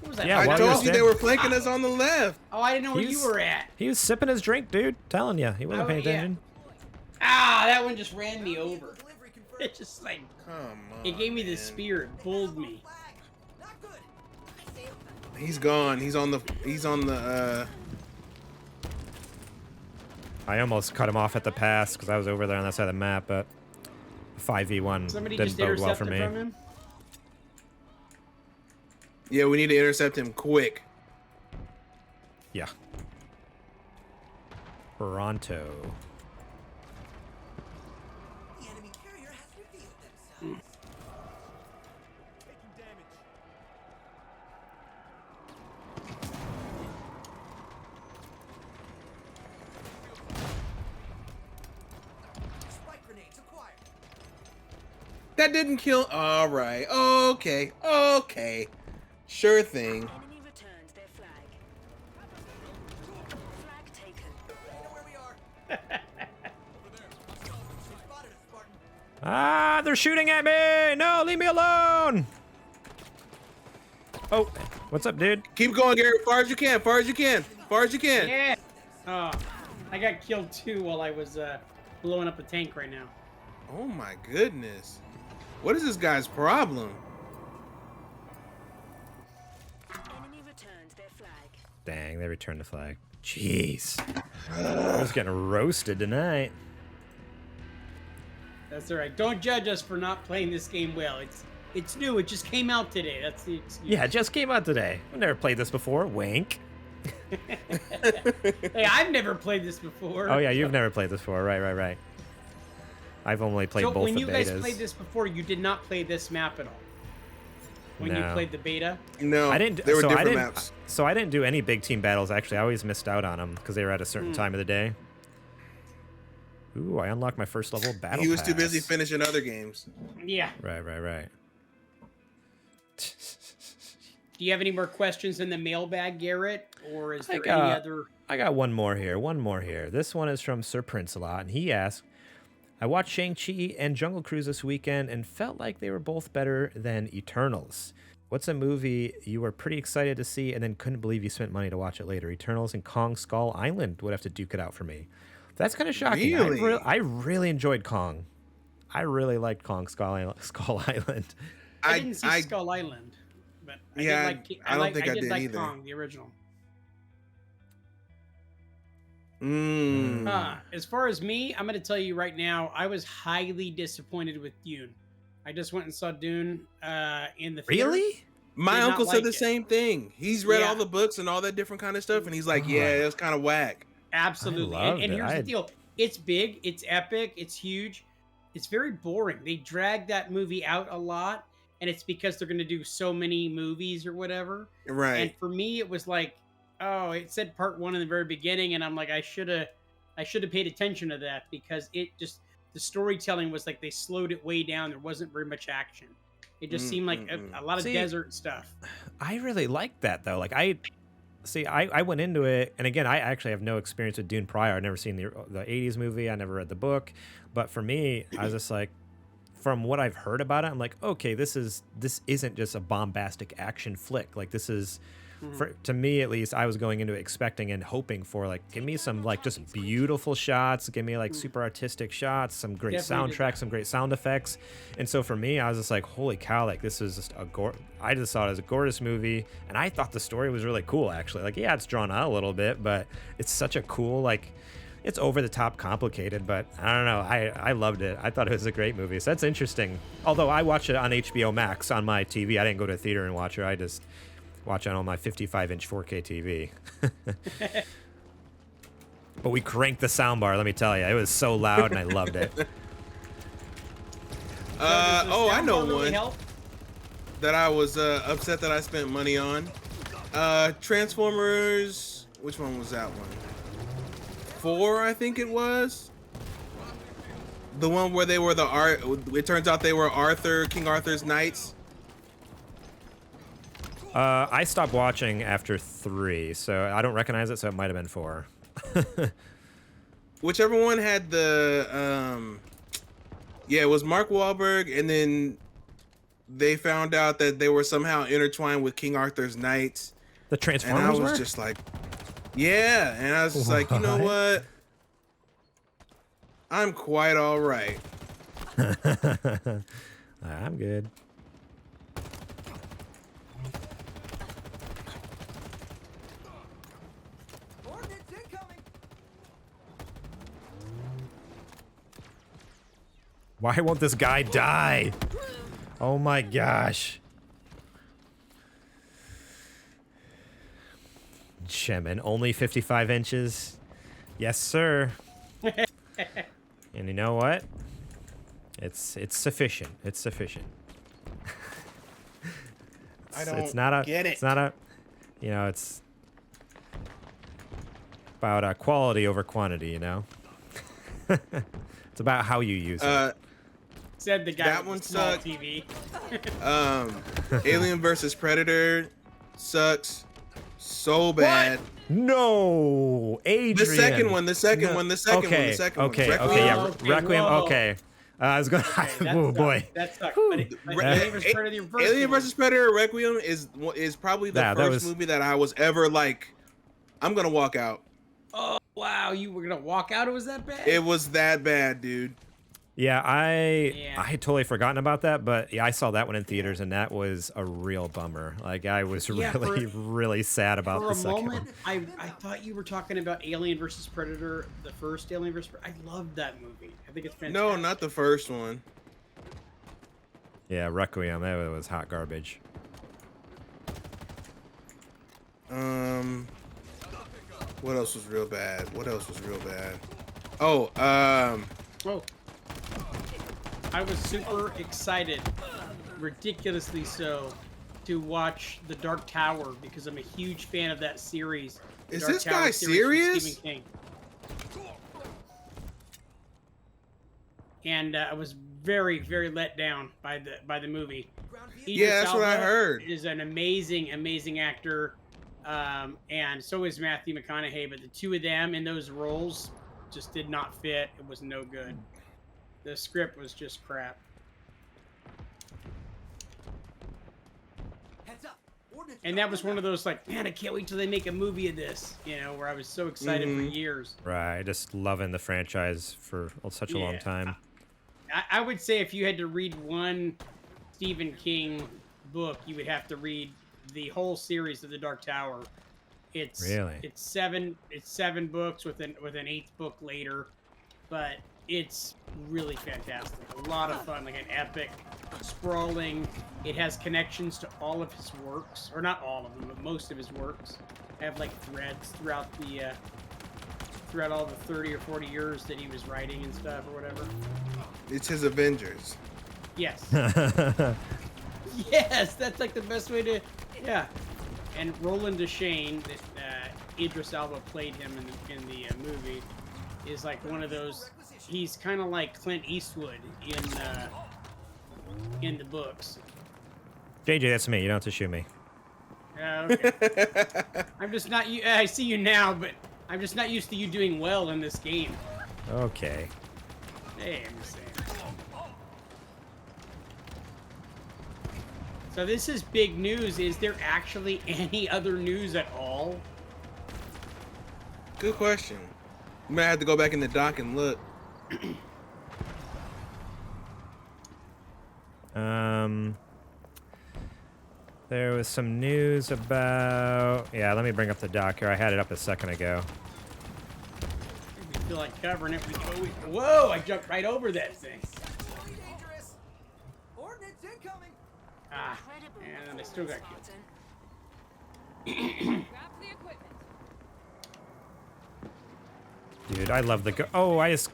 What was that? Yeah, I while told you're you they were flanking us on the left. Oh, I didn't know where He's- you were at. He was sipping his drink, dude. Telling you, he wasn't Oh, paying yeah. attention. Ah, that one just ran me over. Delivery confirmed. It just like... Come on. It gave me the man. spear. It pulled me. Flag. Not good. I see him. He's gone. He's on the I almost cut him off at the pass because I was over there on that side of the map, but 5v1 Somebody didn't just bode well intercepted for me. from him? Yeah, we need to intercept him quick. Yeah. Pronto. The enemy carrier has revealed themselves. Taking damage. Spike grenades acquired. That didn't kill. All right. Okay. Okay. Sure thing. Enemy returns their flag. Flag taken. You know where we are. Over there. They spotted us, Spartan. Ah, they're shooting at me! No, leave me alone! Oh, what's up, dude? Keep going, Gary. Far as you can. Far as you can. Far as you can. Yeah. Oh, I got killed too while I was blowing up a tank right now. Oh my goodness. What is this guy's problem? Enemy returns their flag. Dang, they returned the flag. Jeez. I was getting roasted tonight. That's all right. Don't judge us for not playing this game well. It's new. It just came out today. That's the excuse. Yeah, it just came out today. I've never played this before. Wink. Hey, I've never played this before. Oh, yeah, you've never played this before. Right. I've only played So both when the you betas. guys played this before, you did not play this map at all. When you No. played the beta. No, I didn't. There were so different I didn't, maps. So I didn't do any big team battles. Actually, I always missed out on them because they were at a certain time of the day. Ooh, I unlocked my first level battle. He was too pass. busy finishing other games. Yeah. Right. Do you have any more questions in the mailbag, Garrett, or is there any got- other? I got one more here. This one is from Sir Prince-a-Lot, and he asked, I watched Shang-Chi and Jungle Cruise this weekend and felt like they were both better than Eternals. What's a movie you were pretty excited to see and then couldn't believe you spent money to watch it later? Eternals and Kong Skull Island would have to duke it out for me. That's kind of shocking. Really? I really enjoyed Kong. I really liked Kong Skull Island. I didn't see Skull Island, but Yeah, I did like. I don't think I did did like either. Kong, the original. Mm. As far as me, I'm going to tell you right now, I was highly disappointed with Dune. I just went and saw Dune in the theater. Really? My did not uncle like said the it. same thing. He's read Yeah. all the books and all that different kind of stuff, and he's like, "Yeah, it was kind of whack." Absolutely. I loved And it. here's the deal. It's big, it's epic, it's huge. It's very boring. They drag that movie out a lot, and it's because they're going to do so many movies or whatever. Right. And for me, it was like, oh, it said part 1 in the very beginning, and I'm like, I should have paid attention to that, because it just, the storytelling was like they slowed it way down. There wasn't very much action. It just seemed like a lot of See, desert stuff. I really liked that though. Like I went into it, and again, I actually have no experience with Dune prior. I've never seen the '80s movie. I never read the book, but for me, I was just like, from what I've heard about it, I'm like, okay, this isn't just a bombastic action flick. Like this is, to me at least, I was going into it expecting and hoping for like, give me some like just beautiful shots, give me like super artistic shots, some great Definitely did soundtrack, some great sound effects. And so for me, I was just like, holy cow, like this is just I just saw it as a gorgeous movie, and I thought the story was really cool actually. Like, yeah, it's drawn out a little bit, but it's such a cool, like, it's over the top complicated, but I don't know. I loved it. I thought it was a great movie. So that's interesting. Although I watched it on HBO Max on my TV. I didn't go to a theater and watch it. I just watch it on my 55-inch 4K TV. But we cranked the soundbar, let me tell you. It was so loud, and I loved it. I know Really one help? that I was upset that I spent money on. Transformers. Which one was that one? 4, I think it was. The one where they were it turns out they were King Arthur's knights. I stopped watching after 3, so I don't recognize it, so it might have been 4. Whichever one had the it was Mark Wahlberg, and then they found out that they were somehow intertwined with King Arthur's knights. The And Transformers I was were? just like, yeah. And I was just like, you know What? what? I'm quite all right. I'm good. Ordnance incoming. Why won't this guy die? Oh my gosh. Shemin, only 55 inches. Yes, sir. And you know what? It's sufficient. It's sufficient. I don't it's not a, get it. It's not a, you know, it's about quality over quantity, you know? It's about how you use it. Said the guy That with one the small sucked. TV. Alien versus Predator sucks so bad. No, Adrian. The second one. Okay, okay, yeah, Okay, Requiem. whoa. Okay, I was going. Oh boy. That sucked. Whew. But Alien vs. Predator the first Alien one. versus Predator Requiem is probably the Yeah, that first was- movie that I was ever like, I'm gonna walk out. Oh wow, you were gonna walk out? It was that bad? It was that bad, dude. Yeah, I Yeah. had totally forgotten about that, but yeah, I saw that one in theaters, and that was a real bummer. Like, I was Yeah, really, really sad about For the a second moment, one. I thought you were talking about Alien versus Predator, the first Alien versus Predator. I loved that movie. I think it's No, fantastic. not the first one. Yeah, Requiem, that was hot garbage. What else was real bad? What else was real bad? Oh, Oh, I was super excited, ridiculously so, to watch The Dark Tower because I'm a huge fan of that series. The Is Dark this Tower guy series from serious? Stephen King. And I was very, very let down by the movie. Yeah, that's what I Elba heard. Is an amazing, amazing actor, and so is Matthew McConaughey. But the two of them in those roles just did not fit. It was no good. The script was just crap. Heads up. Ordnance And drop that was on one of those like, man, I can't wait till they make a movie of this. You know, where I was so excited for years. Right, just loving the franchise for such a long Yeah. time. I would say if you had to read one Stephen King book, you would have to read the whole series of The Dark Tower. Really? It's seven books with an eighth book later, but it's really fantastic. A lot of fun, like an epic, sprawling. It has connections to all of his works, or not all of them, but most of his works have like threads throughout throughout all the 30 or 40 years that he was writing and stuff or whatever. It's his Avengers. Yes. Yes, that's like the best way to, yeah. And Roland Deschain, that Idris Elba played him in the movie, is like one of those. He's kind of like Clint Eastwood in the books. JJ, that's me. You don't have to shoot me. Okay. I'm just not. I see you now, but I'm just not used to you doing well in this game. Okay. Hey, I'm just saying. So this is big news. Is there actually any other news at all? Good question. You might have to go back in the dock and look. There was some news about... Yeah, let me bring up the doc here. I had it up a second ago. If you feel like covering it, we go. Whoa! I jumped right over that thing. Really dangerous. Ordnance incoming. Ah, Incredible and then I still got killed. Spartan. Grab the equipment. Dude, I love the... Oh, I just...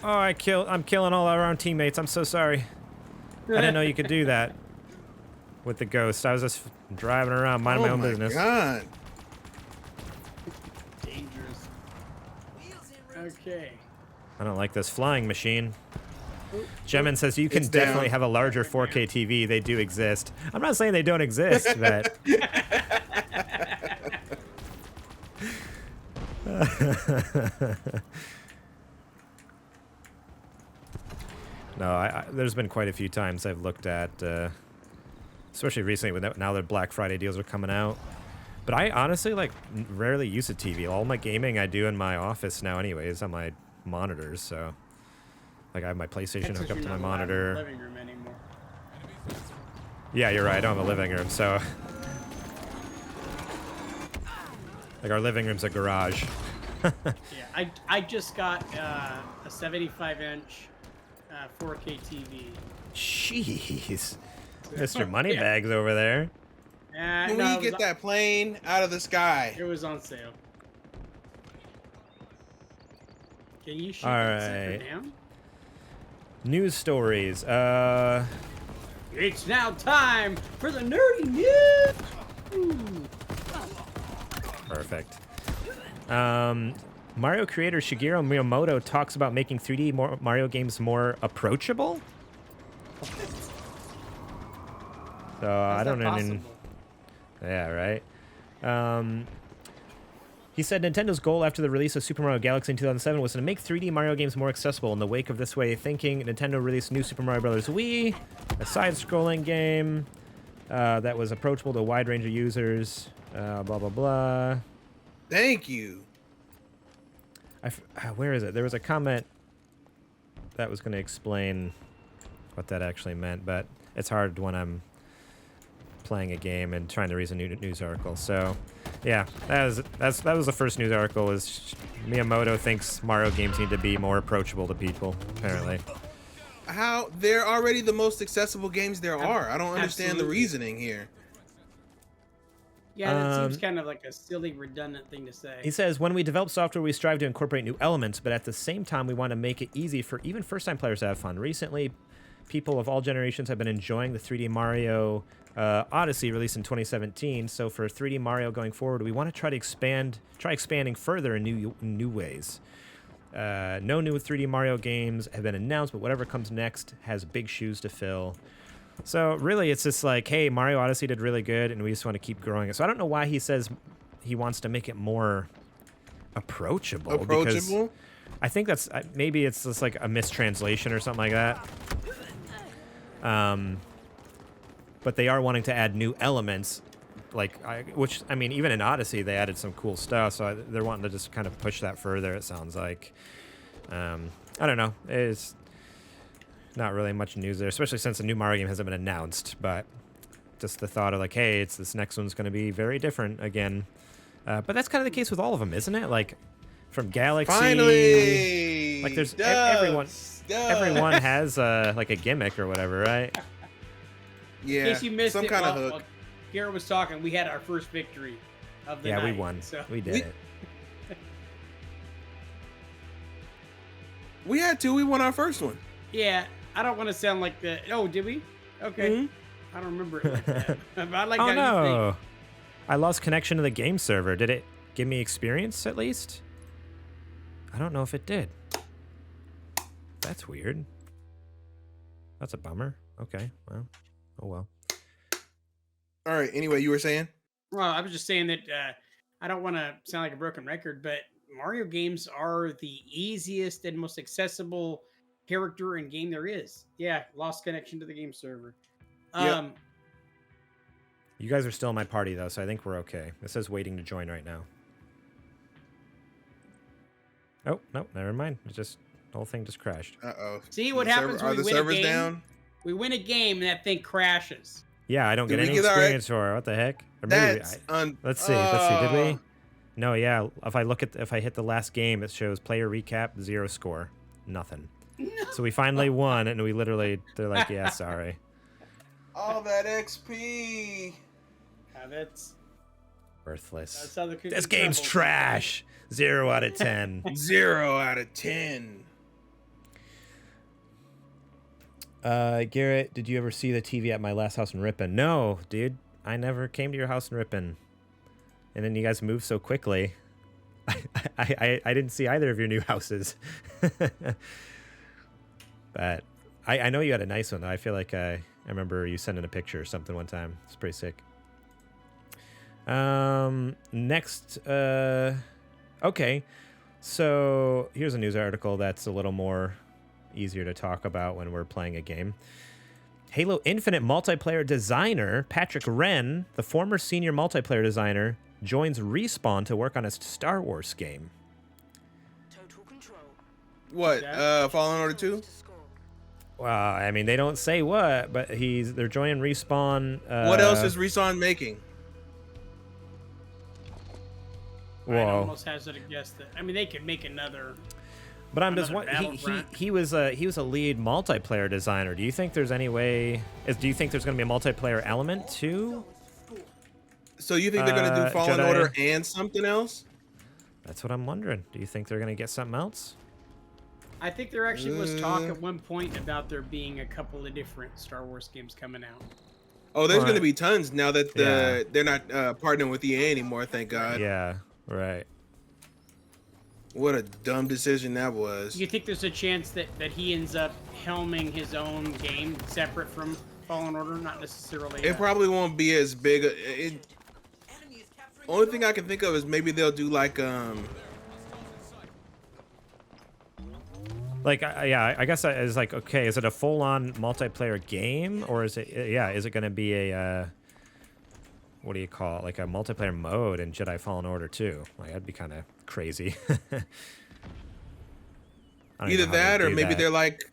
Oh, I'm killing all our own teammates. I'm so sorry. I didn't know you could do that with the ghost. I was just driving around, minding my own business. God. Dangerous. Wheels en route. Okay. I don't like this flying machine. Gemmin says you can It's down. definitely have a larger 4K TV. They do exist. I'm not saying they don't exist, but... No, there's been quite a few times I've looked at, especially recently when now that Black Friday deals are coming out. But I honestly like rarely use a TV. All my gaming I do in my office now, anyways, on my monitors. So, like I have my PlayStation That's hooked up 'cause to you're my not allowed in the monitor. living room anymore. Yeah, you're right. I don't have a living room, so like our living room's a garage. Yeah, I just got a 75-inch 4K TV. Jeez, Mr. Yeah. Moneybags over there. When No, we it was get on- that plane out of the sky. It was on sale. Can you shoot All that sucker right. down? News stories. It's now time for the nerdy news. Ooh. Perfect. Mario creator Shigeru Miyamoto talks about making 3D Mario games more approachable. So I How's don't that even. possible? Yeah, right. He said Nintendo's goal after the release of Super Mario Galaxy in 2007 was to make 3D Mario games more accessible. In the wake of this way of thinking, Nintendo released New Super Mario Bros. Wii, a side-scrolling game that was approachable to a wide range of users. Blah blah blah. Thank you. Where is it? There was a comment that was going to explain what that actually meant, but it's hard when I'm playing a game and trying to read a news article. So, yeah, that was the first news article. Is Miyamoto thinks Mario games need to be more approachable to people, apparently. How they're already the most accessible games there are. I don't understand the reasoning here. Yeah, that seems kind of like a silly, redundant thing to say. He says, when we develop software, we strive to incorporate new elements, but at the same time, we want to make it easy for even first-time players to have fun. Recently, people of all generations have been enjoying the 3D Mario Odyssey released in 2017. So for 3D Mario going forward, we want to try expanding further in new ways. No new 3D Mario games have been announced, but whatever comes next has big shoes to fill. So really, it's just like, hey, Mario Odyssey did really good, and we just want to keep growing it. So I don't know why he says he wants to make it more approachable. Because I think that's maybe it's just like a mistranslation or something like that. But they are wanting to add new elements, which I mean, even in Odyssey they added some cool stuff. So they're wanting to just kind of push that further. It sounds like. I don't know. It's not really much news there, especially since the new Mario game hasn't been announced. But just the thought of like, hey, this next one's going to be very different again. But that's kind of the case with all of them, isn't it? Like from Galaxy, finally, like there's everyone has like a gimmick or whatever, right? Yeah, in case you missed some kind of hook. While Garrett was talking, we had our first victory of the night. Yeah, we won. So. We did it. We had two. We won our first one. Yeah, I don't want to sound like the. Oh, did we? Okay. Mm-hmm. I don't remember it like that. But I like Oh how you no! think. I lost connection to the game server. Did it give me experience at least? I don't know if it did. That's weird. That's a bummer. Okay, well. Oh well. All right. Anyway, you were saying? Well, I was just saying that I don't want to sound like a broken record, but Mario games are the easiest and most accessible character and game there is. Yeah, lost connection to the game server. Yep. You guys are still in my party though, so I think we're okay. It says waiting to join right now. Oh no, never mind. It just the whole thing just crashed. Uh-oh. See what happens when we win a game? Down? We win a game and that thing crashes. Yeah, I don't get Did any we get experience for it. What the heck? Or maybe That's let's see. Did we? No, yeah. If I hit the last game, it shows player recap, 0 score, nothing. No. So we finally won, and they're like, yeah, sorry. All that XP. That's Worthless. how the cookie This game's crumbles. trash. 0 out of 10. 0 out of 10. Garrett, did you ever see the TV at my last house in Ripon? No, dude. I never came to your house in Ripon. And then you guys moved so quickly. I didn't see either of your new houses. But I know you had a nice one. I feel like I remember you sending a picture or something one time. It's pretty sick. Next, okay. So here's a news article that's a little more easier to talk about when we're playing a game. Halo Infinite multiplayer designer Patrick Wren, the former senior multiplayer designer, joins Respawn to work on a Star Wars game. Total control. What? Fallen Order 2? Well, I mean, they don't say what, but they're joining Respawn. What else is Respawn making? I'd Whoa. almost hazard a guess that. I mean, they could make another. But I'm just Another wondering, Battlefront. he was a lead multiplayer designer. Do you think there's any way? Do you think there's going to be a multiplayer element too? So you think they're going to do Fallen Jedi. Order and something else? That's what I'm wondering. Do you think they're going to get something else? I think there actually was talk at one point about there being a couple of different Star Wars games coming out. Oh, there's Right. going to be tons now that Yeah. they're not partnering with EA anymore, thank God. Yeah, right. What a dumb decision that was. Do you think there's a chance that he ends up helming his own game separate from Fallen Order? Not necessarily. It probably won't be as big. Enemy is capturing Only thing I can think of is maybe they'll do like Like, yeah, I guess it's like, okay, is it a full-on multiplayer game, or is it, is it going to be a, what do you call it, like a multiplayer mode in Jedi Fallen Order 2? Like, that'd be kind of crazy. I don't even Either know how they that, or do maybe that. they're like,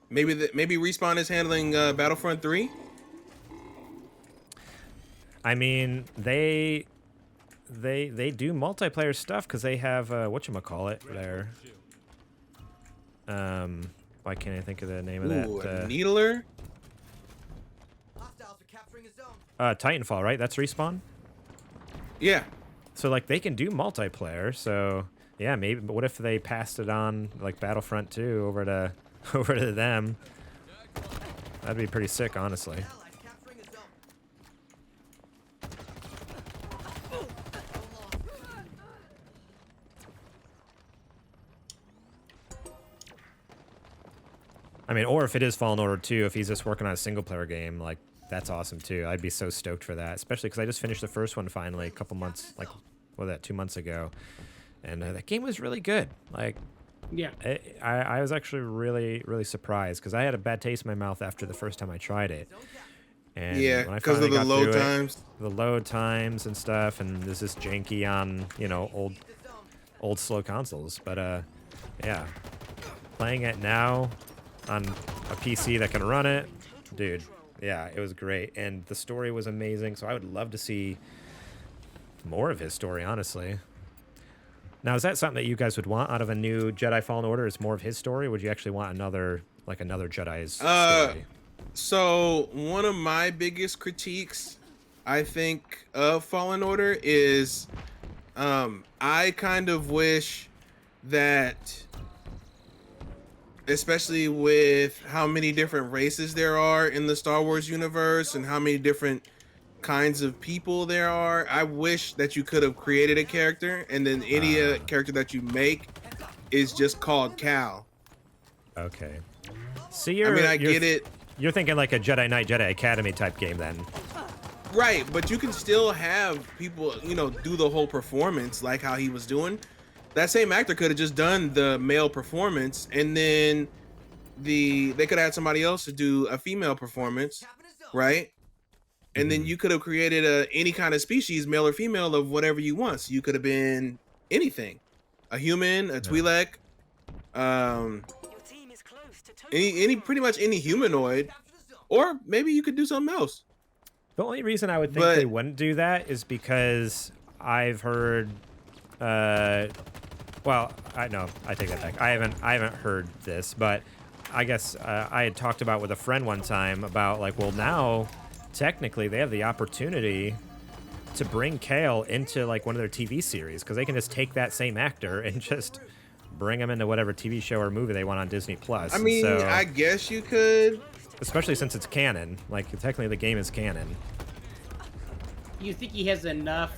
maybe Respawn is handling Battlefront 3. I mean, they do multiplayer stuff because they have whatchamacallit there. Why can't I think of the name of Ooh, that? a Needler. Hostiles are capturing a zone. Titanfall, right? That's Respawn. Yeah. So like they can do multiplayer. So yeah, maybe. But what if they passed it on like Battlefront 2 over to over to them? That'd be pretty sick, honestly. Allies capturing a zone. I mean, or if it is Fallen Order 2, if he's just working on a single player game, like that's awesome too. I'd be so stoked for that, especially because I just finished the first one finally a couple months, like what was that, 2 months ago, and that game was really good. Like, Yeah. I was actually really surprised because I had a bad taste in my mouth after the first time I tried it. And Yeah, when I because of finally the got load through it, times. the load times and stuff, and this is janky on old slow consoles. But yeah, playing it now on a PC that can run it, dude. Yeah, it was great, and the story was amazing. So I would love to see more of his story, honestly. Now, is that something that you guys would want out of a new Jedi Fallen Order? Is more of his story? Or would you actually want another Jedi's story? So one of my biggest critiques, I think, of Fallen Order is, I kind of wish that, especially with how many different races there are in the Star Wars universe and how many different kinds of people there are, I wish that you could have created a character and then any character that you make is just called Cal. Okay. So you're, I mean, I get it. You're thinking like a Jedi Knight, Jedi Academy type game then. Right, but you can still have people, do the whole performance like how he was doing. That same actor could have just done the male performance, and then they could have had somebody else to do a female performance, right? And then you could have created any kind of species, male or female, of whatever you want. So you could have been anything, a human, a Twi'lek, Your team is close to any pretty much any humanoid, or maybe you could do something else. The only reason I would think they wouldn't do that is because I've heard, well, I take that back. I haven't heard this, but I guess I had talked about with a friend one time about like, well, now technically they have the opportunity to bring Kale into like one of their TV series because they can just take that same actor and just bring him into whatever TV show or movie they want on Disney Plus. I mean, so, I guess you could. especially since it's canon. Like technically the game is canon. You think he has enough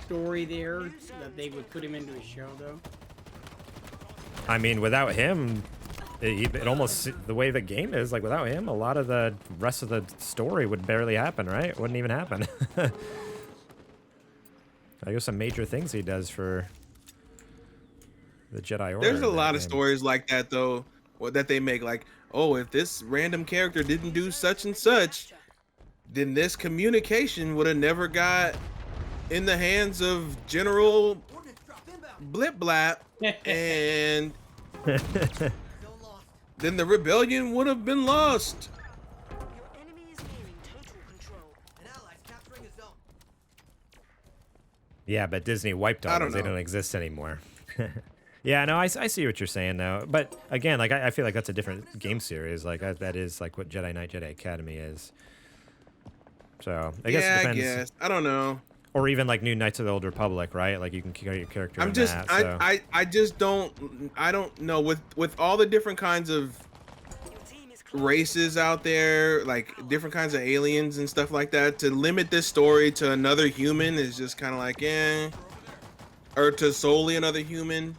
story there that they would put him into a show, though? I mean, without him, it almost, the way the game is, like without him, a lot of the rest of the story would barely happen, right? It wouldn't even happen. I guess some major things he does for the Jedi Order. There's a in that lot of game. stories like that, though, that they make. Like, oh, if this random character didn't do such and such, then this communication would have never got in the hands of General Blip Blap, and then the rebellion would have been lost. Your enemy is gaining total control. An ally's capturing a zone. Yeah, but Disney wiped all I don't those. They know. don't exist anymore. Yeah, no, I see what you're saying, though. But again, like I feel like that's a different game series. Like that is like what Jedi Knight, Jedi Academy is. So I guess it depends. I guess. I don't know. Or even like new Knights of the Old Republic, right? Like you can carry your character. I'm in just, that, so. I just don't know with all the different kinds of Your team is close. races out there, like different kinds of aliens and stuff like that, to limit this story to another human is just kind of like, or to solely another human.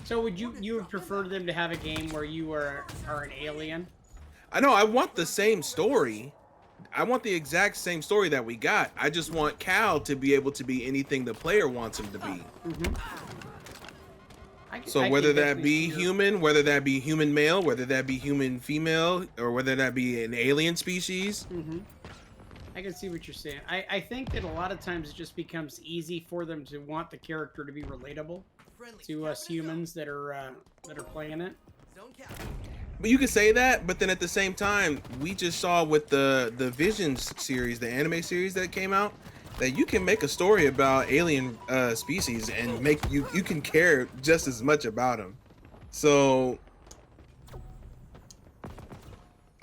So would you would prefer them to have a game where you are an alien? I know, I want the same story. I want the exact same story that we got. I just want Cal to be able to be anything the player wants him to be. So whether that be human, whether that be human male, whether that be human female, or whether that be an alien species. I can see what you're saying. I think that a lot of times it just becomes easy for them to want the character to be relatable. to us humans that are playing it. Zone cap. But you could say that, but then at the same time, we just saw with the Visions series, the anime series that came out, that you can make a story about alien species and make you can care just as much about them. So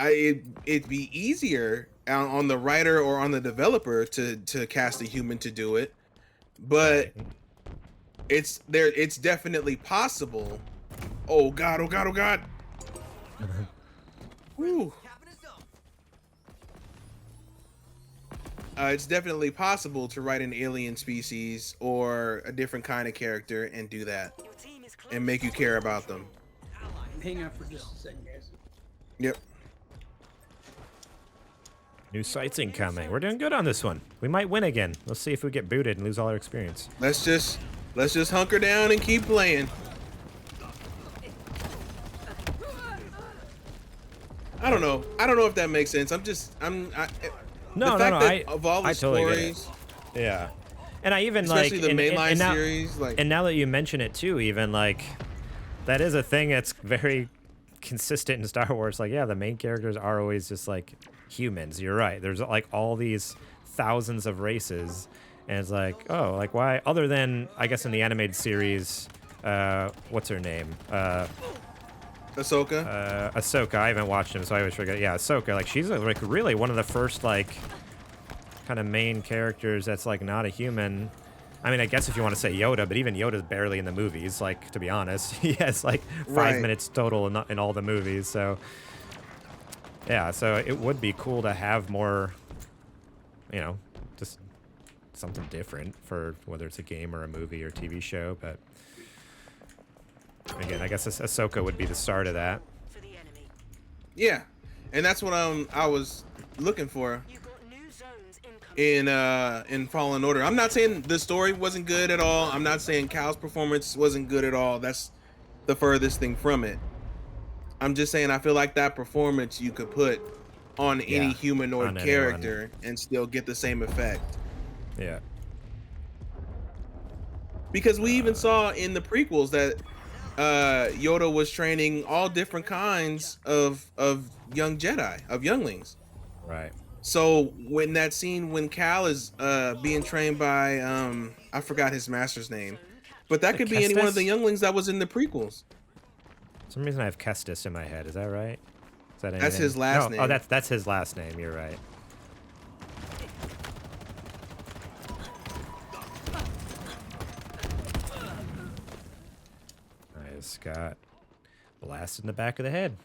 it'd be easier on the writer or on the developer to cast a human to do it, but it's definitely possible. Oh god, oh god, oh god. Whew. Cap in his zone. It's definitely possible to write an alien species or a different kind of character and do that Your team is close. and make you care about them. Hang on for just a second, guys. Yep. New sites incoming. We're doing good on this one. We might win again. Let's see if we get booted and lose all our experience. Let's just hunker down and keep playing. I don't know if that makes sense. No, the fact that of all the I totally get it. stories, Yeah. And I even especially like the mainline now, series, like and now that you mention it too, even like that is a thing that's very consistent in Star Wars. Like, yeah, the main characters are always just like humans. You're right. There's like all these thousands of races, and it's like, oh, like why? Other than I guess in the animated series, what's her name? Ahsoka. Ahsoka. I haven't watched him, so I always forget. Yeah, Ahsoka. Like she's like really one of the first like kind of main characters that's like not a human. I mean, I guess if you want to say Yoda, but even Yoda's barely in the movies. Like, to be honest, he has like 5 Right. minutes total in all the movies. So yeah, so it would be cool to have more, you know, just something different for whether it's a game or a movie or TV show. But again, I guess Ahsoka would be the start of that. For the enemy. Yeah, and that's what I was looking for You've got new zones incoming. in Fallen Order. I'm not saying the story wasn't good at all. I'm not saying Cal's performance wasn't good at all. That's the furthest thing from it. I'm just saying I feel like that performance you could put on any Yeah, humanoid on anyone. character and still get the same effect. Yeah. Because we even saw in the prequels that Yoda was training all different kinds of young Jedi, of younglings. Right. So when that scene when Cal is being trained by I forgot his master's name, but that could be any one of the Kestis? younglings that was in the prequels. For some reason I have Kestis in my head. Is that right? Is that That's anything? his last No. Oh, name. that's his last name. You're right. I just got blasted in the back of the head.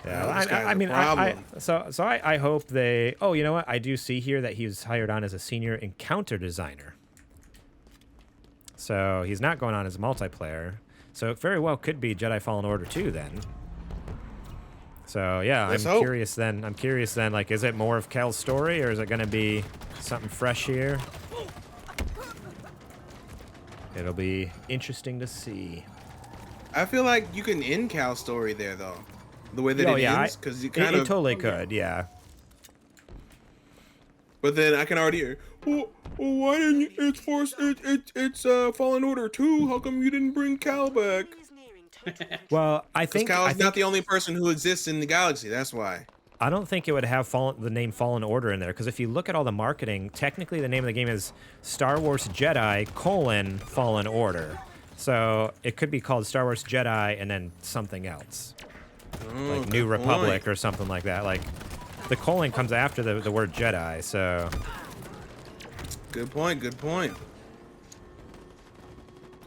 Yeah, Well, this guy's I a mean, problem. I hope they. Oh, you know what? I do see here that he was hired on as a senior encounter designer. So he's not going on as multiplayer. So it very well could be Jedi Fallen Order 2 then. So yeah, Let's I'm hope. curious then. I'm curious then. Like, is it more of Cal's story, or is it going to be something fresh here? It'll be interesting to see. I feel like you can end Cal's story there though, the way that Oh it yeah, ends, because you it kind of. totally could. Yeah. But then I can already hear. Well, why didn't you? It's Fallen Order 2. How come you didn't bring Cal back? Enemy is nearing total Well, I Because think Cal's not the only person who exists in the galaxy. That's why. I don't think it would have the name Fallen Order in there, because if you look at all the marketing, technically the name of the game is Star Wars Jedi: Fallen Order. So it could be called Star Wars Jedi and then something else, like New good Republic point. or something like that. Like the colon comes after the word Jedi, so Good point. Good point.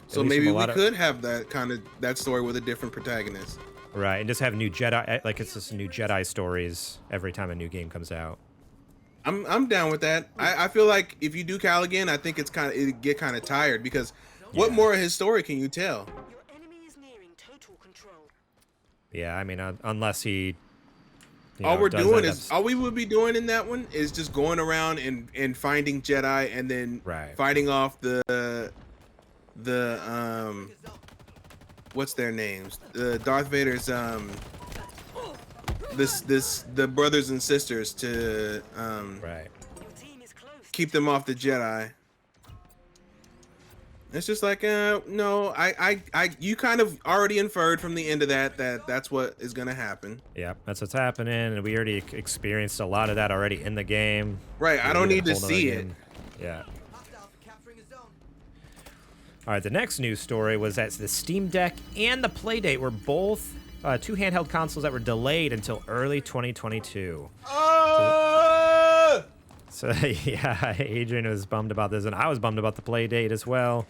So least maybe from a we lot of- could have that story with a different protagonist. right, and just have new Jedi, like it's just new Jedi stories every time a new game comes out. I'm down with that. I feel like if you do Cal again, I think it'd get kind of tired because what Yeah. more of his story can you tell? Your enemy is nearing total control. Yeah, I mean, unless he. You All know, we're does doing end is up- all we would be doing in that one is just going around and finding Jedi and then Right. fighting off the what's their names? Darth Vader's the brothers and sisters to Right. Your team is close. keep them off the Jedi. It's just like, no, you kind of already inferred from the end of that's what is gonna happen. Yeah, that's what's happening, and we already experienced a lot of that already in the game. Right, I don't need to see it. Yeah. Hostiles are capturing a zone. All right, the next news story was that the Steam Deck and the Playdate were both two handheld consoles that were delayed until early 2022. So, yeah, Adrian was bummed about this, and I was bummed about the Playdate as well.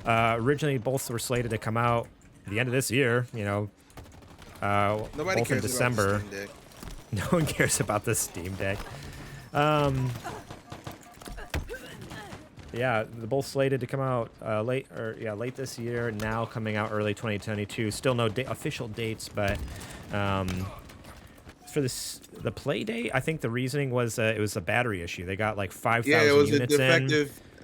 Originally, both were slated to come out the end of this year, you know, Nobody both in cares December. about the Steam Deck. No one cares about the Steam Deck. Yeah, they're both slated to come out late this year. Now coming out early 2022. Still no official dates, but for the Playdate, I think the reasoning was it was a battery issue. They got like 5,000 Yeah, it was units a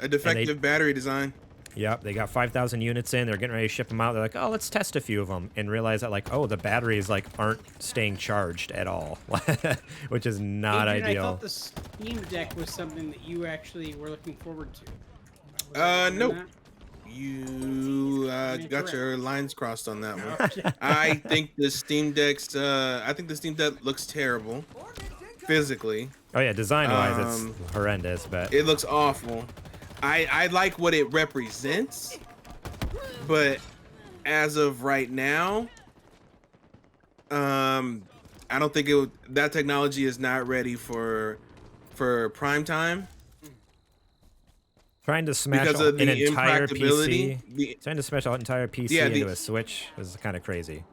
defective battery design. Yep, they got 5,000 units in. They're getting ready to ship them out. They're like, oh, let's test a few of them, and realize that like, oh, the batteries like aren't staying charged at all, which is not Adrian, ideal. I thought the Steam Deck was something that you actually were looking forward to. Nope. That? You got correct. your lines crossed on that one. I think the Steam Deck looks terrible physically. Oh yeah, design-wise, it's horrendous, but It looks awful. I like what it represents, but as of right now, I don't think that technology is not ready for prime time. trying to smash Because of an the entire impracticability, PC, trying to smash an entire PC Yeah, into a Switch is kind of crazy.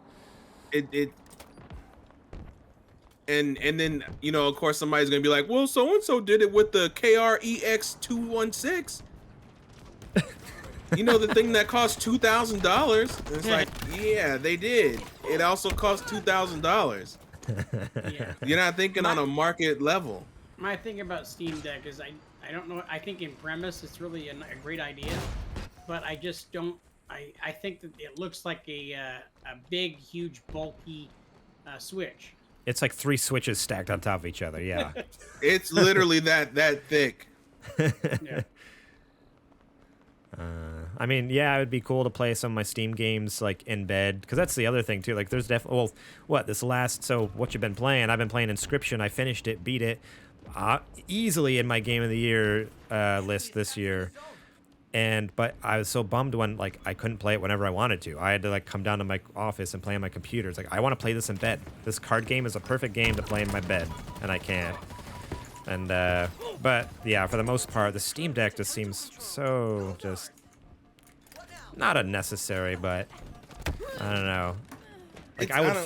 And then, you know, of course somebody's gonna be like, well, so and so did it with the KREX216. You know, the thing that cost $2,000. It's like, yeah, they did. It also cost $2,000. Yeah. You're not thinking on a market level. My thing about Steam Deck is I don't know. I think in premise it's really a great idea, but I just don't. I think that it looks like a big, huge, bulky Switch. It's like 3 Switches stacked on top of each other. Yeah. It's literally that thick. Yeah. I mean, yeah, it would be cool to play some of my Steam games like in bed, because that's the other thing too. Like, there's definitely what you've been playing? I've been playing Inscription. I finished it, beat it, easily in my Game of the Year list this year. But I was so bummed when like I couldn't play it whenever I wanted to. I had to like come down to my office and play on my computer. It's like, I want to play this in bed. This card game is a perfect game to play in my bed, and I can't. And but yeah, for the most part, the Steam Deck just seems so just not unnecessary, but I don't know. Like, I would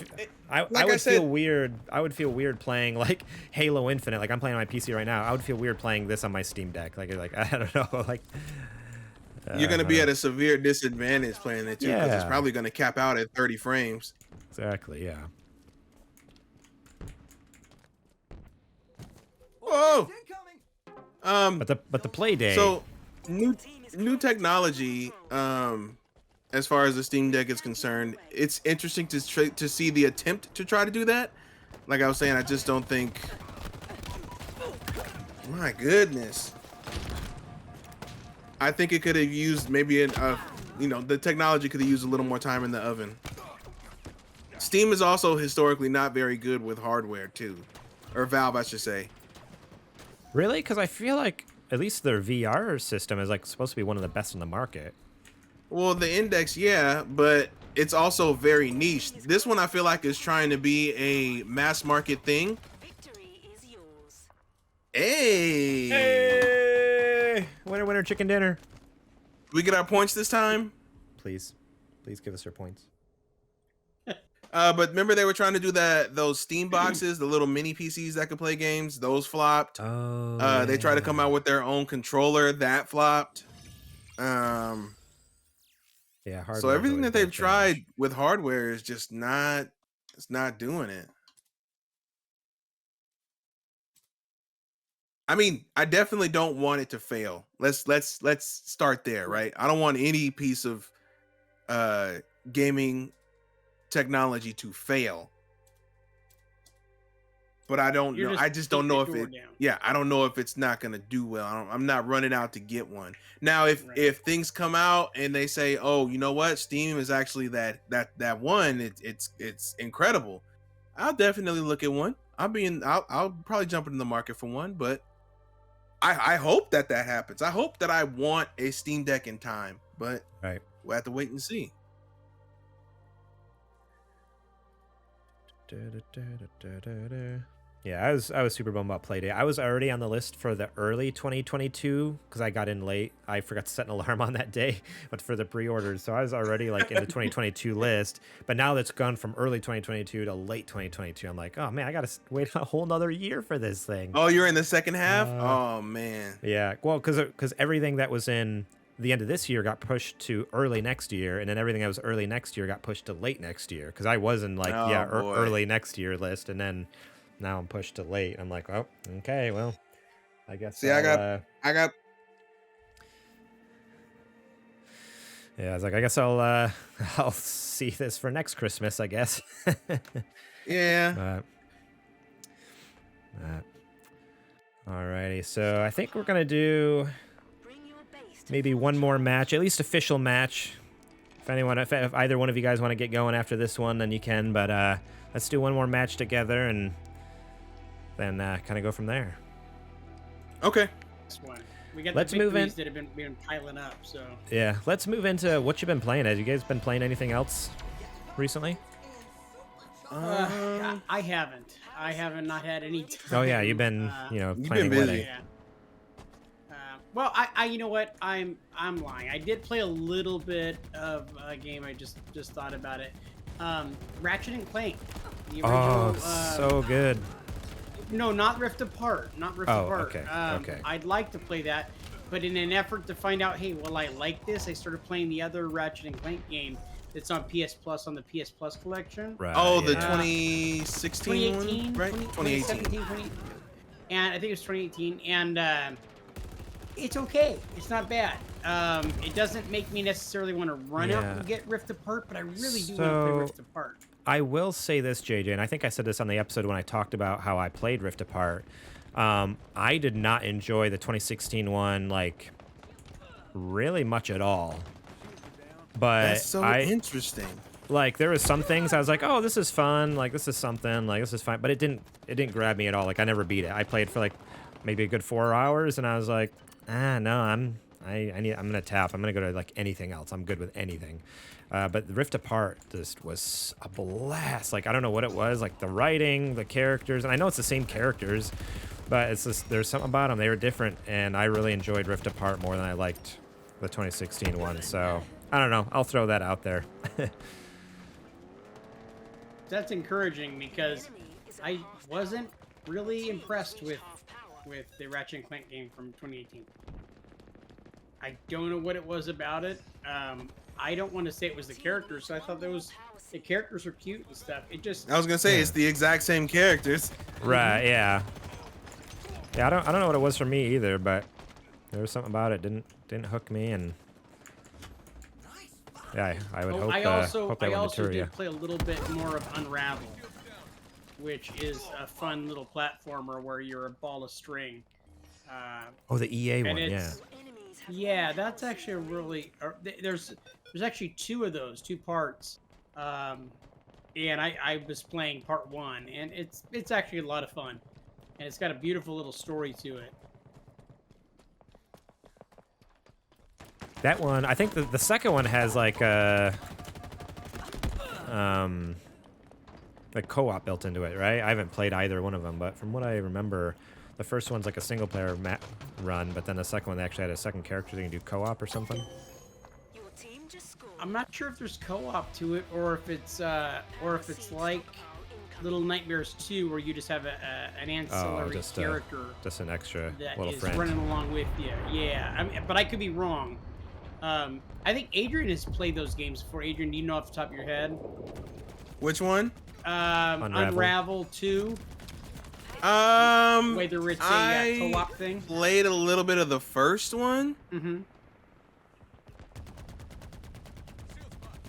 feel weird. I would feel weird playing like Halo Infinite. Like, I'm playing on my PC right now. I would feel weird playing this on my Steam Deck. Like I don't know. Like, You're gonna be at a severe disadvantage playing it too, because it's Yeah. probably gonna cap out at 30 frames. exactly. Yeah. Whoa. Incoming. But the play day. So new technology, as far as the Steam Deck is concerned, it's interesting to see the attempt to try to do that. Like I was saying, I just don't think. My goodness. I think it could have used maybe the technology could have used a little more time in the oven. Steam is also historically not very good with hardware too, or Valve, I should say. Really? Because I feel like at least their VR system is like supposed to be one of the best in the market. Well, the Index, yeah, but it's also very niche. This one I feel like is trying to be a mass market thing. Victory is yours. Hey! Hey! Winner, winner, chicken dinner. We get our points this time? Please give us your points. But remember they were trying to do those Steam boxes, the little mini PCs that could play games. Those flopped. Oh. They tried to come out with their own controller. That flopped. Yeah. So everything that they've tried with hardware is just not. It's not doing it. I mean, I definitely don't want it to fail. Let's start there, right? I don't want any piece of gaming technology to fail. but I don't You're know. just I just don't kicking know the if door it. down. Yeah, I don't know if it's not gonna do well. I'm not running out to get one. Now, if Right. if things come out and they say, oh, you know what, Steam is actually that one. It's incredible. I'll definitely look at one. I'll probably jump into the market for one, but I hope that happens. I hope that I want a Steam Deck in time, but Right. we'll have to wait and see. Yeah, I was super bummed about Playdate. I was already on the list for the early 2022 because I got in late. I forgot to set an alarm on that day, but for the pre-orders, so I was already like in the 2022 list. But now that's gone from early 2022 to late 2022. I'm like, oh man, I gotta wait a whole nother year for this thing. Oh, you're in the second half? Oh man. Yeah, well, because everything that was in the end of this year got pushed to early next year, and then everything that was early next year got pushed to late next year. Because I was in like Oh, boy. early next year list, and then now I'm pushed to late. I'm like, oh, okay, well, I guess. See, I got Yeah, I was like, I guess I'll I'll see this for next Christmas, I guess. yeah. Alrighty, so I think we're gonna do Bring your base to maybe one more match, at least official match. If either one of you guys want to get going after this one, then you can. But let's do one more match together, and then kind of go from there. Okay. This one. We got Let's the move in. victories that have been piling up. So Yeah, let's move into what you've been playing. Have you guys been playing anything else recently? I haven't. I haven't not had any time. Oh yeah, you've been You've planning been busy. wedding. Yeah. Well, I you know what? I'm lying. I did play a little bit of a game. I just thought about it. Ratchet and Clank. The Oh, original, so good. No, not Rift Apart. Not Rift Oh, Apart. okay, okay. I'd like to play that, but in an effort to find out, hey, will I like this? I started playing the other Ratchet and Clank game that's on PS Plus on the PS Plus collection. Right. Oh, the yeah. 2016 2018, one, right? 2018. 2017, and I think it was 2018. And it's okay. It's not bad. It doesn't make me necessarily want to run out Yeah. and get Rift Apart, but I really do want to So- play Rift Apart. I will say this, JJ, and I think I said this on the episode when I talked about how I played Rift Apart. I did not enjoy the 2016 one, like, really much at all. But That's so interesting. like, there was some things I was like, oh, this is fun, like, this is something, like, this is fine. But it didn't grab me at all. Like, I never beat it. I played for, like, maybe a good 4 hours, and I was like, no, I'm gonna tap. I'm gonna go to, like, anything else. I'm good with anything. But Rift Apart just was a blast. Like, I don't know what it was, like the writing, the characters, and I know it's the same characters, but it's just, there's something about them. They were different, and I really enjoyed Rift Apart more than I liked the 2016 one. So I don't know. I'll throw that out there. That's encouraging because I wasn't really impressed with the Ratchet and Clank game from 2018. I don't know what it was about it. I don't want to say it was the characters. So I thought the characters were cute and stuff. It just I was gonna say it's the exact same characters. Right? Yeah. Yeah. I don't know what it was for me either, but there was something about it didn't hook me, and yeah, I would hope. I hope that I wouldn't also deter you. did play a little bit more of Unravel, which is a fun little platformer where you're a ball of string. Oh, the EA and one, yeah. it's yeah, that's actually a really there's actually two of those, two parts, and I was playing part one, and it's actually a lot of fun, and it's got a beautiful little story to it. That one, I think the second one has like a co-op built into it, right? I haven't played either one of them, but from what I remember, the first one's like a single player run, but then the second one they actually had a second character that you can do co-op or something. Your team just scored. I'm not sure if there's co-op to it, or if it's like Little Nightmares 2, where you just have an ancillary character just an extra that little is friend. running along with you. Yeah, I mean, but I could be wrong. I think Adrian has played those games before. Adrian, do you know off the top of your head? Which one? Unravel 2. Whether it's a I co-op thing. played a little bit of the first one. Mm-hmm.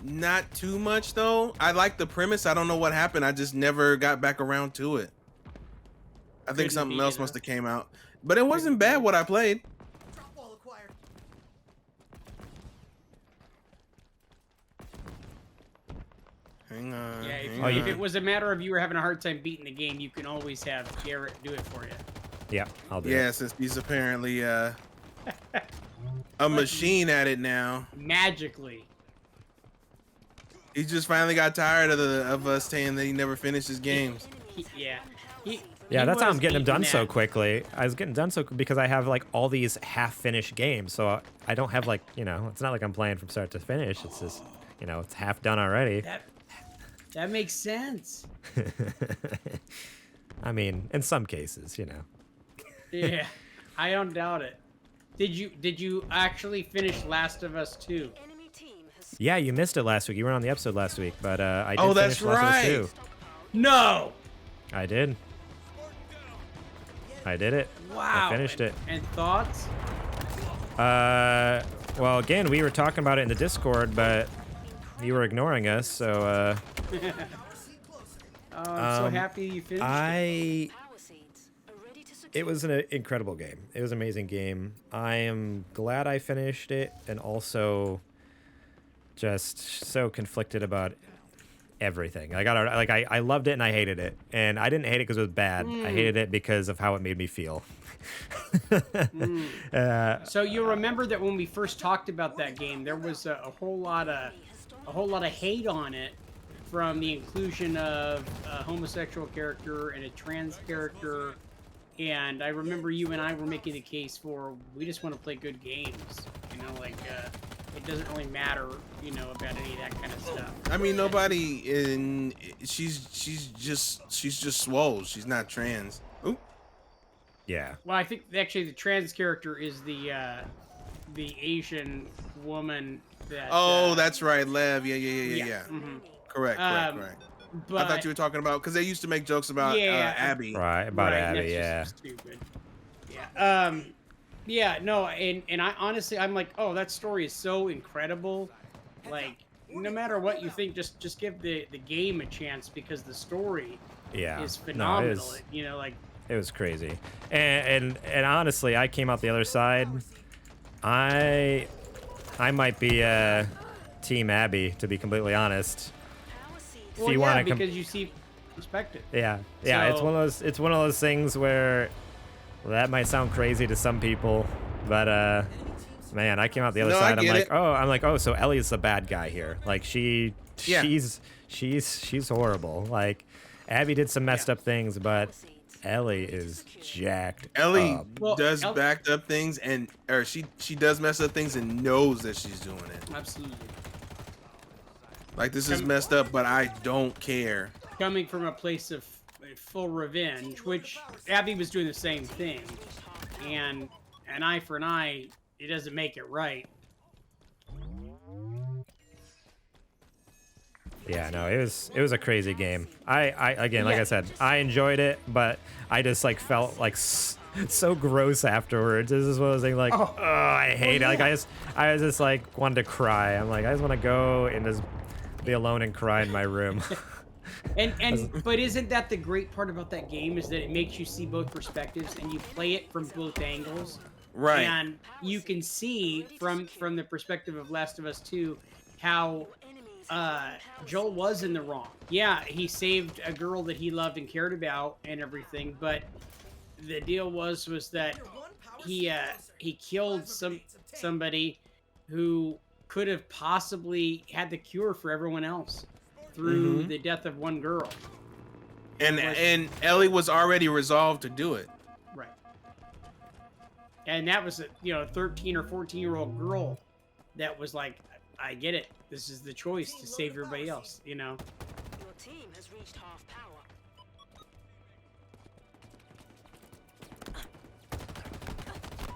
Not too much though. I like the premise. I don't know what happened. I just never got back around to it. I think Couldn't something beat else it, must huh? have came out, but it wasn't bad what I played. Drop wall acquired. Hang on. Yeah, hang if on. it was a matter of you were having a hard time beating the game, you can always have Garrett do it for you. Yeah, I'll do Yeah, it. since he's apparently a machine at it now. Magically. He just finally got tired of us saying that he never finished his games. Yeah. He Yeah, that's how I'm was getting them beating done so that. quickly. I was getting done so because I have like all these half-finished games, so I don't have like, you know, it's not like I'm playing from start to finish. It's just, you know, it's half done already. That makes sense. I mean, in some cases, you know. Yeah, I don't doubt it. Did you actually finish Last of Us 2? Enemy team has Yeah, you missed it last week. You weren't on the episode last week, but I did Oh, that's finish Last of Us right. 2. No. I did. I did it. Wow. I finished it. And thoughts? Well, again, we were talking about it in the Discord, but you were ignoring us, so Oh, I'm so happy you finished. I power seeds are ready to secure. it was an incredible game. It was an amazing game. I am glad I finished it, and also just so conflicted about everything. I loved it and I hated it, and I didn't hate it because it was bad. I hated it because of how it made me feel. So you remember that when we first talked about that game, there was a whole lot of hate on it from the inclusion of a homosexual character and a trans character. And I remember you and I were making the case for we just want to play good games. You know, like it doesn't really matter, you know, about any of that kind of stuff. I mean, nobody in. She's just swole. She's not trans. Ooh. Yeah. Well, I think actually the trans character is the Asian woman that. Oh, that's right, Lev. Yeah. Mhm. Correct. But I thought you were talking about because they used to make jokes about Abby. Right, about right, Abby, that's yeah. just stupid. Yeah. Yeah. No, and I honestly, I'm like, oh, that story is so incredible. Like, no matter what you think, just give the game a chance because the story Yeah. is No, phenomenal. You know, like. it was crazy. And honestly, I came out the other side. I might be Team Abby, to be completely honest. Power seeds Well, you yeah, wanna because you see perspective. Yeah. It's So- one of those things where that might sound crazy to some people, but man, I came out the other No, I side. get it. I'm like, oh, so Ellie's the bad guy here. Like Yeah. she's horrible. Like Abby did some messed up things, but seeds. Ellie is jacked Ellie up. Well, does backed up things, or she does mess up things and knows that she's doing it. Absolutely. Like, this is messed up, but I don't care. Coming from a place of full revenge, which Abby was doing the same thing, and an eye for an eye, it doesn't make it right. Yeah, no, it was a crazy game. I again, like Yeah. I said, I enjoyed it, but I just like felt like so gross afterwards. This is one of those things like, oh, I hate it. Like I was just like wanted to cry. I'm like, I just want to go and just be alone and cry in my room. But isn't that the great part about that game is that it makes you see both perspectives and you play it from both angles. Right. And you can see from the perspective of Last of Us 2 how Joel was in the wrong. Yeah, he saved a girl that he loved and cared about and everything, but the deal was that he killed somebody who could have possibly had the cure for everyone else through the death of one girl. And Ellie was already resolved to do it. Right. And that was a 13 or 14-year-old girl that was like, I get it. This is the choice to save everybody else, you know. Your team has reached half power.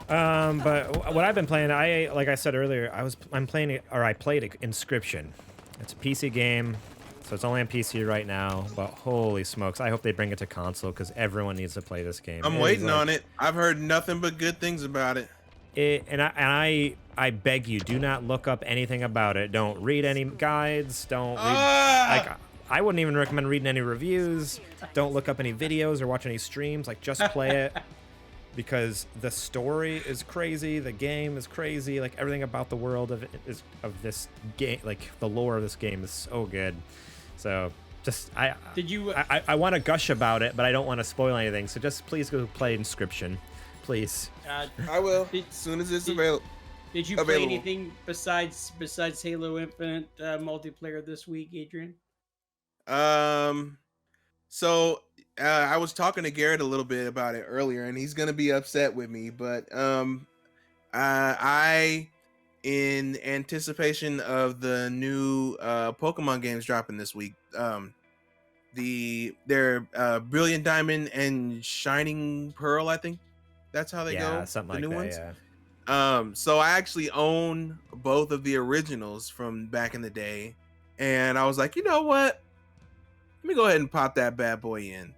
But what I've been playing, like I said earlier, I played Inscription. It's a PC game, so it's only on PC right now. But holy smokes, I hope they bring it to console because everyone needs to play this game. I'm waiting on it. I've heard nothing but good things about it. I beg you, do not look up anything about it. Don't read any guides. Don't read. I wouldn't even recommend reading any reviews. Don't look up any videos or watch any streams. Like, just play it because the story is crazy, the game is crazy, like everything about the world of this game, like the lore of this game is so good. So just I want to gush about it, but I don't want to spoil anything. So just please go play Inscription, please. I will as soon as it's available. Did you play anything besides Halo Infinite multiplayer this week, Adrian? So I was talking to Garrett a little bit about it earlier, and he's gonna be upset with me, but I, in anticipation of the new Pokemon games dropping this week, their Brilliant Diamond and Shining Pearl, I think that's how they go. Yeah, something like new that. ones. Yeah. So I actually own both of the originals from back in the day, and I was like, you know what? Let me go ahead and pop that bad boy in.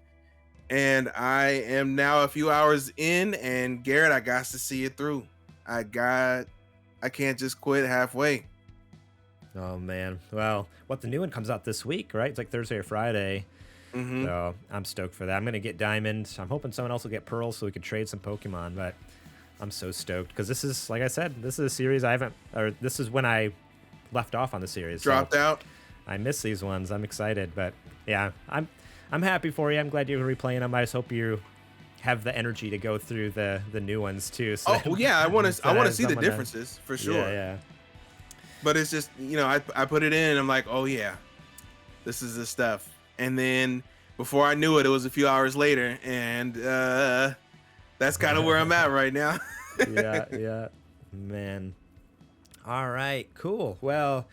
And I am now a few hours in, and Garrett, I got to see it through. I can't just quit halfway. Oh man. Well, the new one comes out this week, right? It's like Thursday or Friday. Mm-hmm. So I'm stoked for that. I'm gonna get Diamond. I'm hoping someone else will get Pearl so we can trade some Pokemon. But I'm so stoked because this is, like I said, this is a series this is when I left off on the series. Dropped out. I miss these ones. I'm excited, but yeah, I'm happy for you. I'm glad you're replaying them. I just hope you have the energy to go through the new ones too. So Yeah, I want to see the differences for sure. Yeah. But it's just, I put it in and I'm like, oh yeah, this is the stuff. And then before I knew it, it was a few hours later, and that's kind of where I'm at right now. yeah, man. All right, cool. Well,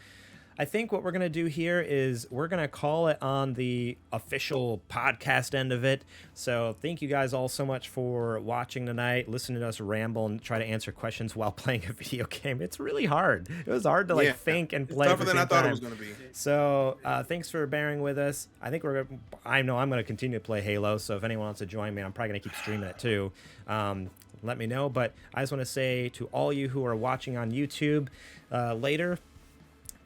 I think what we're going to do here is we're going to call it on the official podcast end of it. So thank you guys all so much for watching tonight, listening to us ramble and try to answer questions while playing a video game. It's really hard. It was hard to think and play. It's tougher than I thought it was going to be. So thanks for bearing with us. I think I know I'm going to continue to play Halo. So if anyone wants to join me, I'm probably going to keep streaming it too. Let me know. But I just want to say to all you who are watching on YouTube later,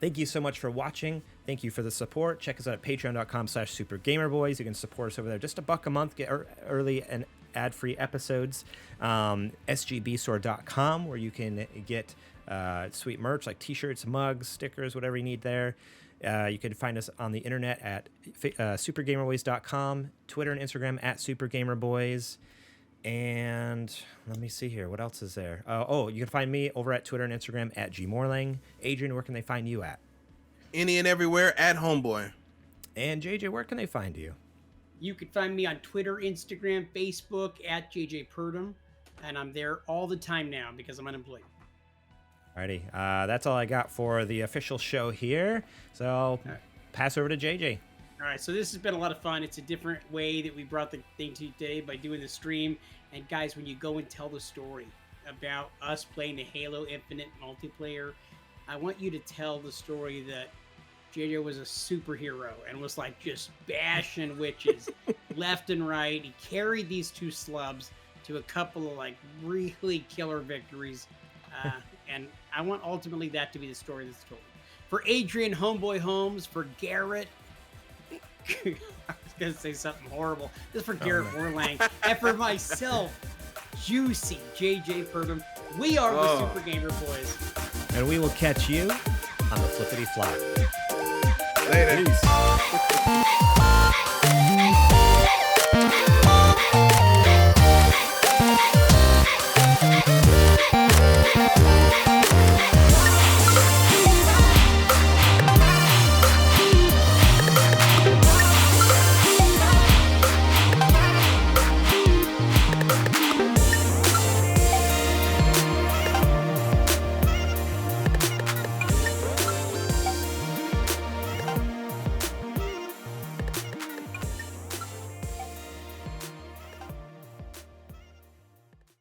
thank you so much for watching. Thank you for the support. Check us out at patreon.com/supergamerboys. You can support us over there. Just $1 a month. Get early and ad-free episodes. sgbstore.com, where you can get sweet merch like t-shirts, mugs, stickers, whatever you need there. You can find us on the internet at supergamerboys.com, Twitter and Instagram at supergamerboys. And let me see here. What else is there? You can find me over at Twitter and Instagram at gmorlang. Adrian, where can they find you at? Any and everywhere at Homeboy. And JJ, where can they find you? You can find me on Twitter, Instagram, Facebook at JJ Purdom. And I'm there all the time now because I'm unemployed. Alrighty. That's all I got for the official show here. So I'll pass over to JJ. All right, so this has been a lot of fun. It's a different way that we brought the thing to you today by doing the stream. And guys, when you go and tell the story about us playing the Halo Infinite multiplayer, I want you to tell the story that JJ was a superhero and was like just bashing witches left and right. He carried these two slubs to a couple of like really killer victories. And I want ultimately that to be the story that's told. For Adrian Homeboy Holmes, for Garrett, I was going to say something horrible. This is for Garrett Morlang. And for myself, Juicy JJ Purdom, we are the Super Gamer Boys. And we will catch you on the flippity flop. Later. Peace.